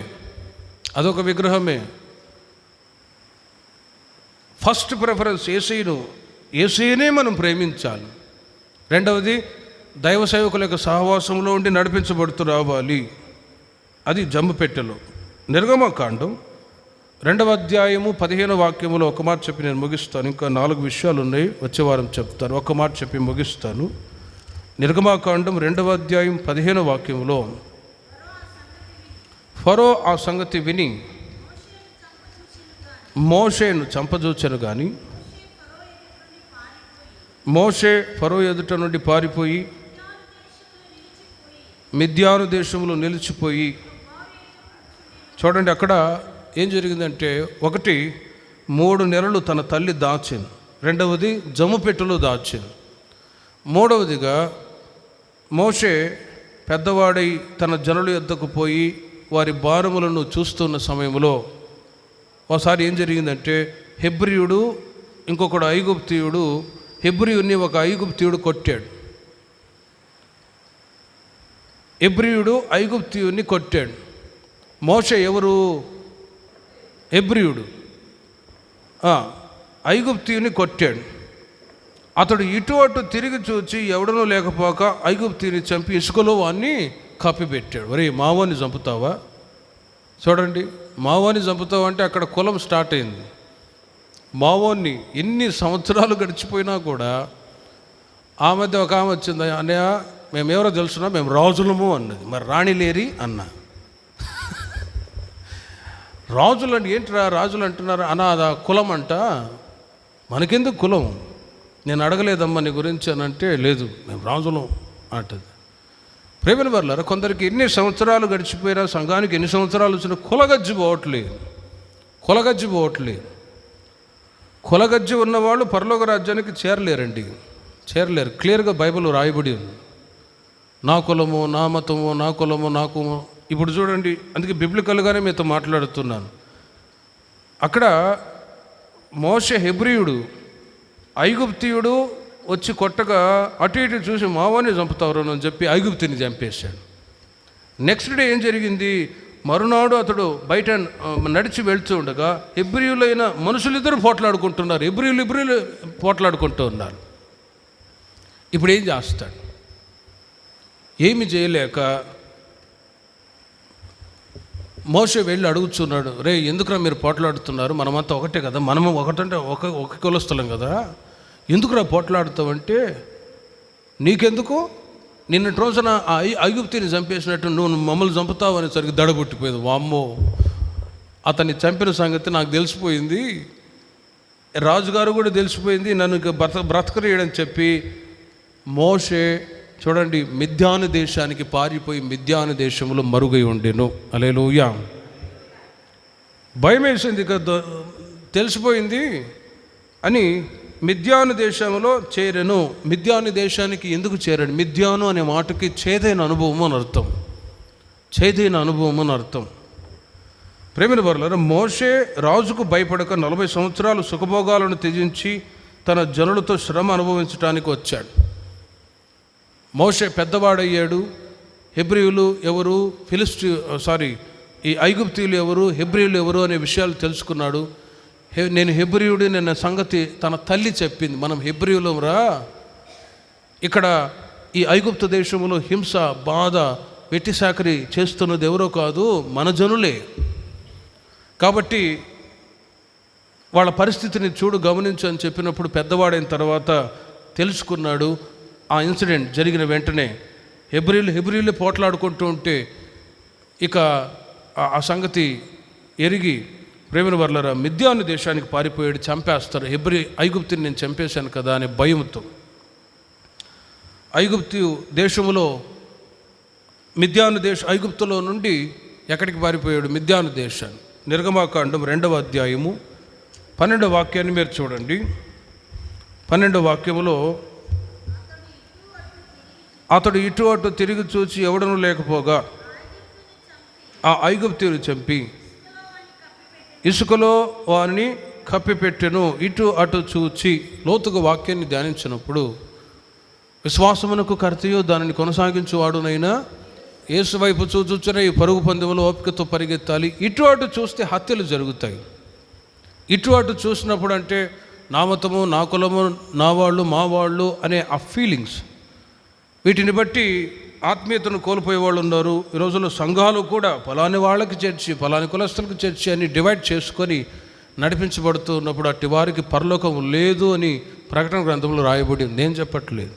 ఫస్ట్ ప్రిఫరెన్స్ యేసయ్యనే మనం ప్రేమించాలి. రెండవది దైవ సేవకుల యొక్క సహవాసంలో ఉండి నడిపించబడుతూ రావాలి. అది జమ్ముపెట్టెలో. నిర్గమకాండం 2వ అధ్యాయము 15వ వాక్యములో ఒక మాట చెప్పి నేను ముగిస్తాను. ఇంకా 4 విషయాలు ఉన్నాయి, వచ్చే వారం చెప్తాను. ఒక మాట చెప్పి ముగిస్తాను. నిర్గమకాండం 2వ అధ్యాయం 15వ వాక్యములో, ఫరో ఆ సంగతి విని మోషేను చంపజూచెను గాని మోషే ఫరో ఎదుట నుండి పారిపోయి మిద్యాను దేశంలో నిలిచిపోయి. చూడండి, అక్కడ ఏం జరిగిందంటే, 1 3 నెలలు తన తల్లి దాచింది, రెండవది జమ్ముపెట్టెలో దాచింది, మూడవదిగా మోషే పెద్దవాడై తన జనుల యొద్దకు పోయి వారి భారములను చూస్తున్న సమయంలో ఒకసారి ఏం జరిగిందంటే, హెబ్రీయుడు ఇంకొకడు ఐగుప్తీయుడు, హెబ్రీయుని ఒక ఐగుప్తీయుడు కొట్టాడు. హెబ్రీయుడు ఐగుప్తీయుని కొట్టాడు. మోషే ఎవరు? హెబ్రీయుడు ఐగుప్తీయుని కొట్టాడు. అతడు ఇటు అటు తిరిగి చూచి ఎవడనూ లేకపోక ఐగుప్తీయుని చంపి ఇసుకలో వాడిని కప్పిపెట్టాడు. ఒరే, మావోని చంపుతావా? చూడండి, మావోని చంపుతావా అంటే అక్కడ కులం స్టార్ట్ అయింది. మావోని ఎన్ని సంవత్సరాలు గడిచిపోయినా కూడా ఆ మధ్య ఒక ఆమె వచ్చింది, అన్నయ్య మేమెవరో తెలుసున్నా, మేము రాజులము అన్నది. మరి రాణి లేరి అన్న. రాజులు అంటే ఏంటిరా రాజులు అంటున్నారు అనాథ కులం అంట. మనకెందుకు కులం? నేను అడగలేదమ్మా నీ గురించి అని అంటే, లేదు మేము రాజులం అంటది. ప్రేమిన వర్లారా, కొందరికి ఎన్ని సంవత్సరాలు గడిచిపోయినా, సంఘానికి ఎన్ని సంవత్సరాలు వచ్చినా కులగజ్జి పోవట్లేదు. కులగజ్జి ఉన్నవాళ్ళు పరలోక రాజ్యానికి చేరలేరు. క్లియర్గా బైబిల్ రాయబడి ఉంది. నా కులము, నా మతము, నా కులము, నాకు. ఇప్పుడు చూడండి, అందుకే బిబ్లికల్గానే మీతో మాట్లాడుతున్నాను. అక్కడ మోషే హెబ్రీయుడు, ఐగుప్తీయుడు వచ్చి కొట్టగా అటు ఇటు చూసి మావాని చంపుతారు అని చెప్పి ఐగుప్తిని చంపేశాడు. నెక్స్ట్ డే ఏం జరిగింది? మరునాడు అతడు బయట నడిచి వెళ్తూ ఉండగా హెబ్రీయులైన మనుషులిద్దరూ పోట్లాడుకుంటున్నారు. హెబ్రీయులు పోట్లాడుకుంటూ ఉన్నారు. ఇప్పుడు ఏం చేస్తాడు? ఏమి చేయలేక మోషే వెళ్ళి అడుగుతున్నాడు, రే ఎందుకురా మీరు పోట్లాడుతున్నారు? మనమంతా ఒకటే కదా, మనము ఒకటంటే ఒక కులస్థలం కదా, ఎందుకురా పోట్లాడుతావంటే, నీకెందుకు? నిన్నటి రోజున ఆ ఐగుప్తిని చంపేసినట్టు నువ్వు మమ్మల్ని చంపుతావు అనేసరికి దడబుట్టిపోయింది. వామ్మో, అతన్ని చంపిన సంగతి నాకు తెలిసిపోయింది, రాజుగారు కూడా తెలిసిపోయింది, నన్ను బ్రతకరేయడని చెప్పి మోషే చూడండి మిద్యాను దేశానికి పారిపోయి మిద్యాను దేశంలో మరుగై ఉండెను. హల్లెలూయా. భయం వేసింది, తెలిసిపోయింది అని మిద్యాను దేశంలో చేరెను. మిద్యాను దేశానికి ఎందుకు చేరాడు? మిద్యాను అనే మాటకి చేదైన అనుభవం అని అర్థం. ప్రేమిన వర్లారా, మోషే రాజుకు భయపడక 40 సంవత్సరాలు సుఖభోగాలను త్యజించి తన జనులతో శ్రమ అనుభవించడానికి వచ్చాడు. మోషే పెద్దవాడయ్యాడు. హెబ్రీయులు ఎవరు, ఈ ఐగుప్తీయులు ఎవరు, హెబ్రీయులు ఎవరు అనే విషయాలు తెలుసుకున్నాడు. నేను హెబ్రీయుడు నిన్న సంగతి తన తల్లి చెప్పింది. మనం హెబ్రీయులం రా, ఇక్కడ ఈ ఐగుప్తు దేశంలో హింస, బాధ, వెట్టి సాకరీ చేస్తున్నది ఎవరో కాదు, మన జనులే. కాబట్టి వాళ్ళ పరిస్థితిని చూడు, గమనించు అని చెప్పినప్పుడు పెద్దవాడైన తర్వాత తెలుసుకున్నాడు. ఆ ఇన్సిడెంట్ జరిగిన వెంటనే హెబ్రీలు పోట్లాడుకుంటూ ఉంటే ఇక ఆ సంగతి ఎరిగి ప్రేమిన వర్లరా మిద్యాను దేశానికి పారిపోయాడు. చంపేస్తారు, ఐగుప్తుని నేను చంపేశాను కదా అనే భయంతో. ఐగుప్తు దేశంలో ఐగుప్తులో నుండి ఎక్కడికి పారిపోయాడు? మిద్యాను దేశాన్ని. నిర్గమాకాండం 2వ అధ్యాయము 12వ వాక్యాన్ని మీరు చూడండి. 12వ వాక్యములో, అతడు ఇటు అటు తిరిగి చూచి ఎవడనూ లేకపోగా ఆ ఐగుప్తీయుని చంపి ఇసుకలో వారిని కప్పిపెట్టెను. ఇటు అటు చూచి లోతుగా వాక్యాన్ని ధ్యానించినప్పుడు, విశ్వాసమునకు కర్తయు దానిని కొనసాగించువాడునైనా యేసు వైపు చూచుచున్న ఈ పరుగు పందెంలో ఓపికతో పరిగెత్తాలి. ఇటు అటు చూస్తే హత్యలు జరుగుతాయి. ఇటు అటు చూసినప్పుడు అంటే నా మతము, నా కులము, నా వాళ్ళు, మా వాళ్ళు అనే ఆ ఫీలింగ్స్, వీటిని బట్టి ఆత్మీయతను కోల్పోయే వాళ్ళు ఉన్నారు. ఈ రోజుల్లో సంఘాలు కూడా ఫలాని వాళ్ళకి చర్చి, ఫలాని కులస్తులకు చర్చి అని డివైడ్ చేసుకొని నడిపించబడుతూ ఉన్నప్పుడు అట్టి వారికి పరలోకం లేదు అని ప్రకటన గ్రంథంలో రాయబడి ఉంది. నేను చెప్పట్లేదు.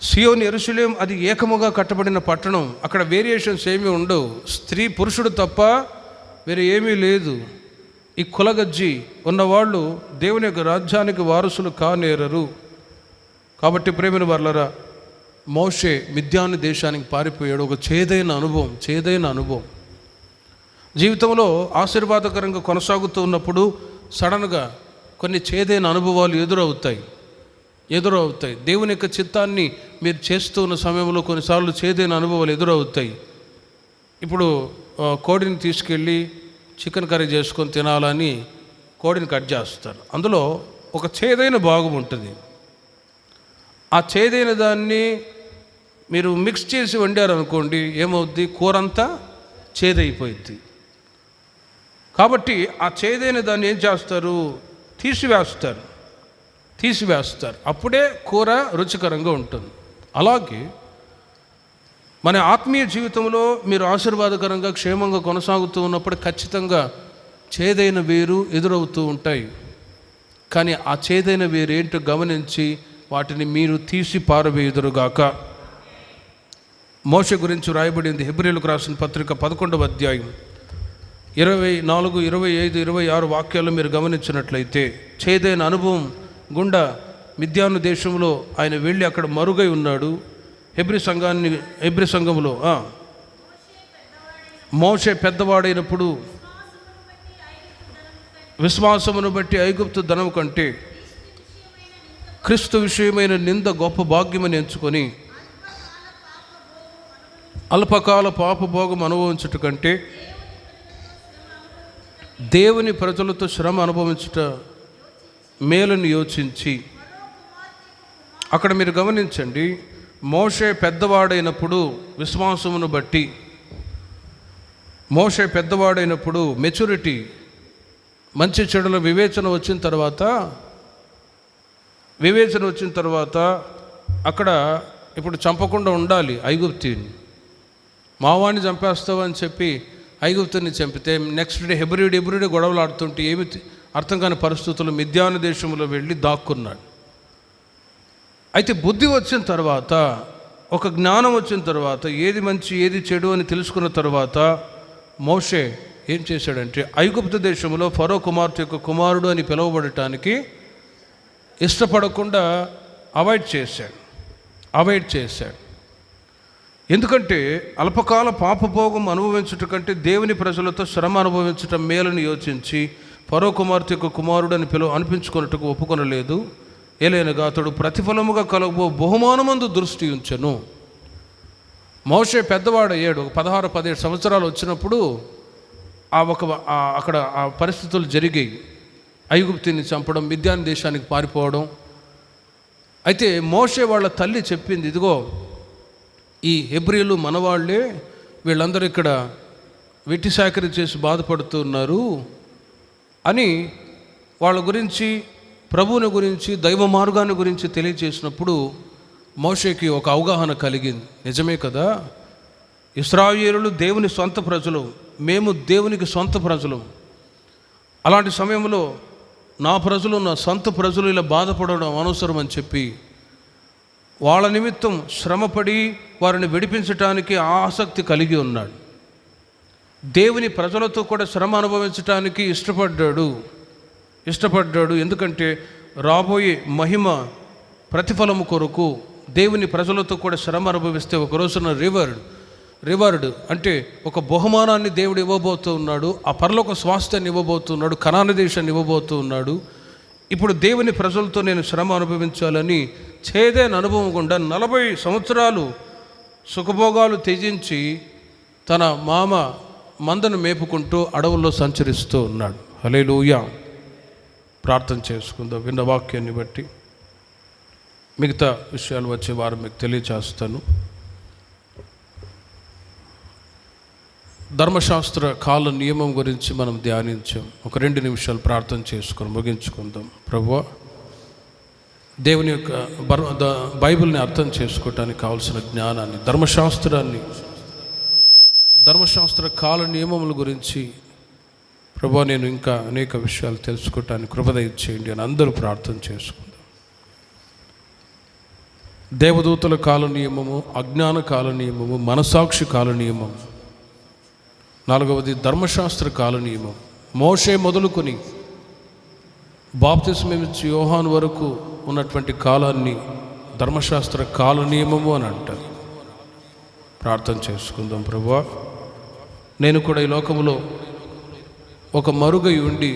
సియోను యెరూషలేము అది ఏకముగా కట్టబడిన పట్టణం. అక్కడ వేరియేషన్స్ ఏమీ ఉండవు. స్త్రీ పురుషుడు తప్ప వేరే ఏమీ లేదు. ఈ కులగజ్జి ఉన్నవాళ్ళు దేవుని యొక్క రాజ్యానికి వారసులు కానేరరు. కాబట్టి ప్రేమిన వర్లరా, మోషే మిద్యాను దేశానికి పారిపోయాడు. ఒక చేదైన అనుభవం. జీవితంలో ఆశీర్వాదకరంగా కొనసాగుతూ ఉన్నప్పుడు సడన్గా కొన్ని చేదైన అనుభవాలు ఎదురవుతాయి. దేవుని యొక్క చిత్తాన్ని మీరు చేస్తూ ఉన్న సమయంలో కొన్నిసార్లు చేదైన అనుభవాలు ఎదురవుతాయి. ఇప్పుడు కోడిని తీసుకెళ్ళి చికెన్ కర్రీ చేసుకొని తినాలని కోడిని కట్ చేస్తారు. అందులో ఒక చేదైన భాగం ఉంటుంది. ఆ చేదైన దాన్ని మీరు మిక్స్ చేసి వండారనుకోండి, ఏమవుద్ది? కూరంతా చేదైపోయింది. కాబట్టి ఆ చేదైన దాన్ని ఏం చేస్తారు? తీసివేస్తారు. అప్పుడే కూర రుచికరంగా ఉంటుంది. అలాగే మన ఆత్మీయ జీవితంలో మీరు ఆశీర్వాదకరంగా క్షేమంగా కొనసాగుతూ ఉన్నప్పుడు ఖచ్చితంగా చేదైన వేరు ఎదురవుతూ ఉంటాయి. కానీ ఆ చేదైన వేరు ఏంటో గమనించి వాటిని మీరు తీసి పారవేయుదురుగాక. మోషే గురించి రాయబడింది హెబ్రీయులకు రాసిన పత్రిక 11వ అధ్యాయం 24, 25, 26 వాక్యాలు మీరు గమనించినట్లయితే, చేదైన అనుభవం గుండా మిద్యాను దేశంలో ఆయన వెళ్ళి అక్కడ మరుగై ఉన్నాడు. హెబ్రీ సంఘంలో మోషే పెద్దవాడైనప్పుడు విశ్వాసమును బట్టి ఐగుప్తు ధనము కంటే క్రీస్తు విషయమైన నింద గొప్ప భాగ్యమని ఎంచుకొని అల్పకాల పాపభోగం అనుభవించుట కంటే దేవుని ప్రజలతో శ్రమ అనుభవించుట మేలుని యోచించి, అక్కడ మీరు గమనించండి, మోషే పెద్దవాడైనప్పుడు విశ్వాసమును బట్టి, మోషే పెద్దవాడైనప్పుడు మెచ్యూరిటీ, మంచి చెడుల వివేచన వచ్చిన తర్వాత అక్కడ ఇప్పుడు చంపకుండా ఉండాలి ఐగుప్తుని. మావాడిని చంపేస్తావు అని చెప్పి ఐగుప్తుని చంపితే నెక్స్ట్ డే హెబ్రీయుడే గొడవలు ఆడుతుంటే ఏమి అర్థం కాని పరిస్థితుల్లో మిద్యాను దేశంలో వెళ్ళి దాక్కున్నాడు. అయితే బుద్ధి వచ్చిన తర్వాత, ఒక జ్ఞానం వచ్చిన తర్వాత, ఏది మంచి ఏది చెడు అని తెలుసుకున్న తర్వాత మోషే ఏం చేశాడంటే ఐగుప్తు దేశంలో ఫరో కుమార్తె యొక్క కుమారుడు అని పిలువబడటానికి ఇష్టపడకుండా అవాయిడ్ చేశాడు. ఎందుకంటే అల్పకాల పాపభోగం అనుభవించుట కంటే దేవుని ప్రజలతో శ్రమ అనుభవించటం మేలని యోచించి ఫరో కుమార్తె యొక్క కుమారుడు అని అనిపించుకున్నట్టుకు ఒప్పుకొనలేదు. ఏలైనగా అతడు ప్రతిఫలముగా కలగబో బహుమానమందు దృష్టి ఉంచెను. మోషే పెద్దవాడయ్యాడు. 16-17 సంవత్సరాలు వచ్చినప్పుడు అక్కడ ఆ పరిస్థితులు జరిగాయి. ఐగుప్తుని చంపడం, మిద్యాను దేశానికి పారిపోవడం. అయితే మోషే వాళ్ళ తల్లి చెప్పింది, ఇదిగో ఈ హెబ్రీయులు మనవాళ్లే, వీళ్ళందరూ ఇక్కడ వెట్టి సాకరీ చేసి బాధపడుతున్నారు అని వాళ్ళ గురించి, ప్రభువుని గురించి, దైవ మార్గాన్ని గురించి తెలియజేసినప్పుడు మోషేకి ఒక అవగాహన కలిగింది. నిజమే కదా, ఇశ్రాయేలులు దేవుని సొంత ప్రజలు, మేము దేవునికి సొంత ప్రజలు. అలాంటి సమయంలో నా ప్రజలు, నా సొంత ప్రజలు ఇలా బాధపడడం అనవసరం అని చెప్పి వాళ్ళ నిమిత్తం శ్రమపడి వారిని విడిపించటానికి ఆసక్తి కలిగి ఉన్నాడు. దేవుని ప్రజలతో కూడా శ్రమ అనుభవించటానికి ఇష్టపడ్డాడు. ఎందుకంటే రాబోయే మహిమ ప్రతిఫలము కొరకు దేవుని ప్రజలతో కూడా శ్రమ అనుభవిస్తే ఒక రోజున రివార్డ్ అంటే ఒక బహుమానాన్ని దేవుడు ఇవ్వబోతూ ఉన్నాడు. ఆ పరలోక స్వాస్థ్యాన్ని ఇవ్వబోతున్నాడు, కనాను దేశాన్ని ఇవ్వబోతూ ఉన్నాడు. ఇప్పుడు దేవుని ప్రజలతో నేను శ్రమ అనుభవించాలని చేదైన అనుభవం గుండా 40 సంవత్సరాలు సుఖభోగాలు త్యజించి తన మామ మందను మేపుకుంటూ అడవుల్లో సంచరిస్తూ ఉన్నాడు. హల్లెలూయా. ప్రార్థన చేసుకుందాం. విన్న వాక్యాన్ని బట్టి మిగతా విషయాలు వచ్చే వారు మీకు తెలియచేస్తాను. ధర్మశాస్త్ర కాల నియమం గురించి మనం ధ్యానించాం. ఒక 2 నిమిషాలు ప్రార్థన చేసుకొని ముగించుకుందాం. ప్రభువా, దేవుని యొక్క బైబిల్ని అర్థం చేసుకోవటానికి కావాల్సిన జ్ఞానాన్ని, ధర్మశాస్త్ర కాల నియమముల గురించి ప్రభువా నేను ఇంకా అనేక విషయాలు తెలుసుకోవటానికి కృప దయచేయండి అని అందరూ ప్రార్థన చేసుకుందాం. దేవదూతల కాల నియమము, అజ్ఞాన కాల నియమము, మనసాక్షి కాల నియమం, 4వది ధర్మశాస్త్ర కాల నియమం. మోషే మొదలుకొని బాప్తిస్మమిచ్చి యోహాను వరకు ఉన్నటువంటి కాలాన్ని ధర్మశాస్త్ర కాల నియమము అని అంటారు. ప్రార్థన చేసుకుందాం. ప్రభువా, నేను కూడా ఈ లోకములో ఒక మరుగై ఉండి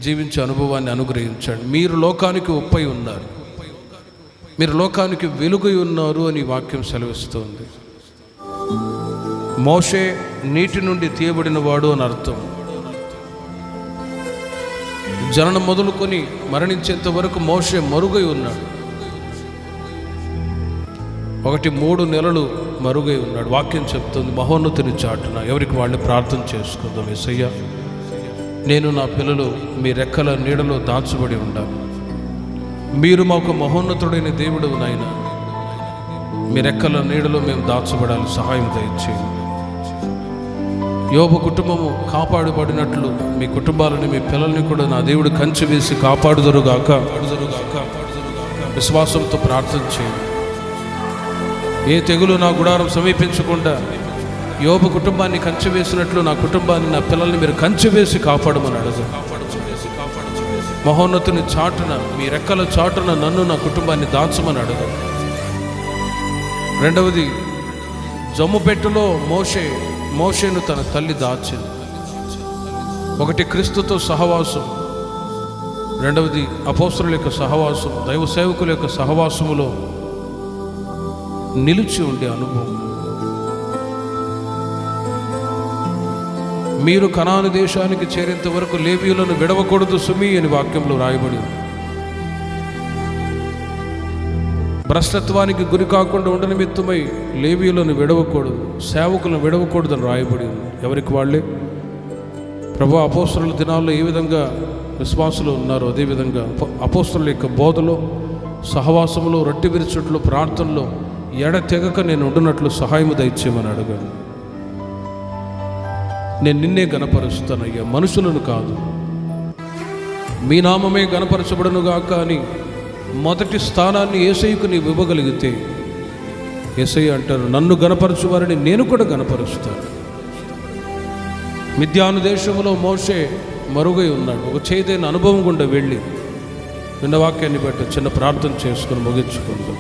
జీవించే అనుభవాన్ని అనుగ్రహించండి. మీరు లోకానికి ఉప్పై ఉన్నారు, మీరు లోకానికి వెలుగై ఉన్నారు అని వాక్యం సెలవిస్తుంది. మోషే నీటి నుండి తీయబడిన వాడు అని అర్థం. జననం మొదలుకొని మరణించేంత వరకు మోషే మరుగై ఉన్నాడు. 3 నెలలు మరుగై ఉన్నాడు. వాక్యం చెప్తుంది, మహోన్నతుని చాటున ఎవరికి వాళ్ళు ప్రార్థన చేసుకుందాం. యేసయ్యా, నేను నా పిల్లలు మీ రెక్కల నీడలో దాచబడి ఉండాలి. మీరు మాకు మహోన్నతుడైన దేవుడు నాయన, మీ రెక్కల నీడలో మేము దాచబడాలి, సహాయం దయచేయండి. యోబు కుటుంబము కాపాడబడినట్లు మీ కుటుంబాలని, మీ పిల్లల్ని కూడా నా దేవుడు కంచె వేసి కాపాడుదురుగాక. విశ్వాసంతో ప్రార్థన చేయండి. ఏ తెగులు నా గుడారం సమీపించకుండా యోబు కుటుంబాన్ని కంచె వేసినట్లు నా కుటుంబాన్ని, నా పిల్లల్ని మీరు కంచె వేసి కాపాడమని అడగ. మహోన్నతుని చాటున, మీ రెక్కల చాటున నన్ను, నా కుటుంబాన్ని దాచమని అడగ. 2వది జమ్ముపెట్టులో మోషేను తన తల్లి దాచింది. 1 క్రీస్తుతో సహవాసం, 2వది అపోస్తలుల యొక్క సహవాసం, దైవ సేవకుల యొక్క సహవాసములో నిలిచి ఉండే అనుభవం. మీరు కనాను దేశానికి చేరేంత వరకు లేవీయులను విడవకూడదు సుమి అని వాక్యంలో రాయబడి. భ్రష్టత్వానికి గురి కాకుండా ఉండనిమిత్తమై లేవీయులను విడవకూడదు, సేవకులను విడవకూడదని రాయబడి. ఎవరికి వాళ్ళే ప్రభువా, అపోస్తలుల దినాల్లో ఏ విధంగా విశ్వాసులు ఉన్నారో అదేవిధంగా అపోస్తలుల యొక్క బోధలో, సహవాసములో, రొట్టె విరుచుట్లో, ప్రార్థనలో ఎడతెగక నేను ఉండునట్లు సహాయము దయచేయమని అడగాను. నేను నిన్నే గణపరుస్తానయ్యా, మనుషులను కాదు. మీ నామమే గణపరచబడునుగాక అని మొదటి స్థానాన్ని యేసయ్యకు నీవు ఇవ్వగలిగితే, యేసయ్య అంటారు, నన్ను గణపరచువారిని నేను కూడా గణపరుస్తాను. మిద్యాను దేశంలో మోషే మరుగై ఉన్నాడు. ఒక చేదైన అనుభవం గుండా వెళ్ళి విన్న వాక్యాన్ని బట్టి చిన్న ప్రార్థన చేసుకుని ముగించుకుందాం.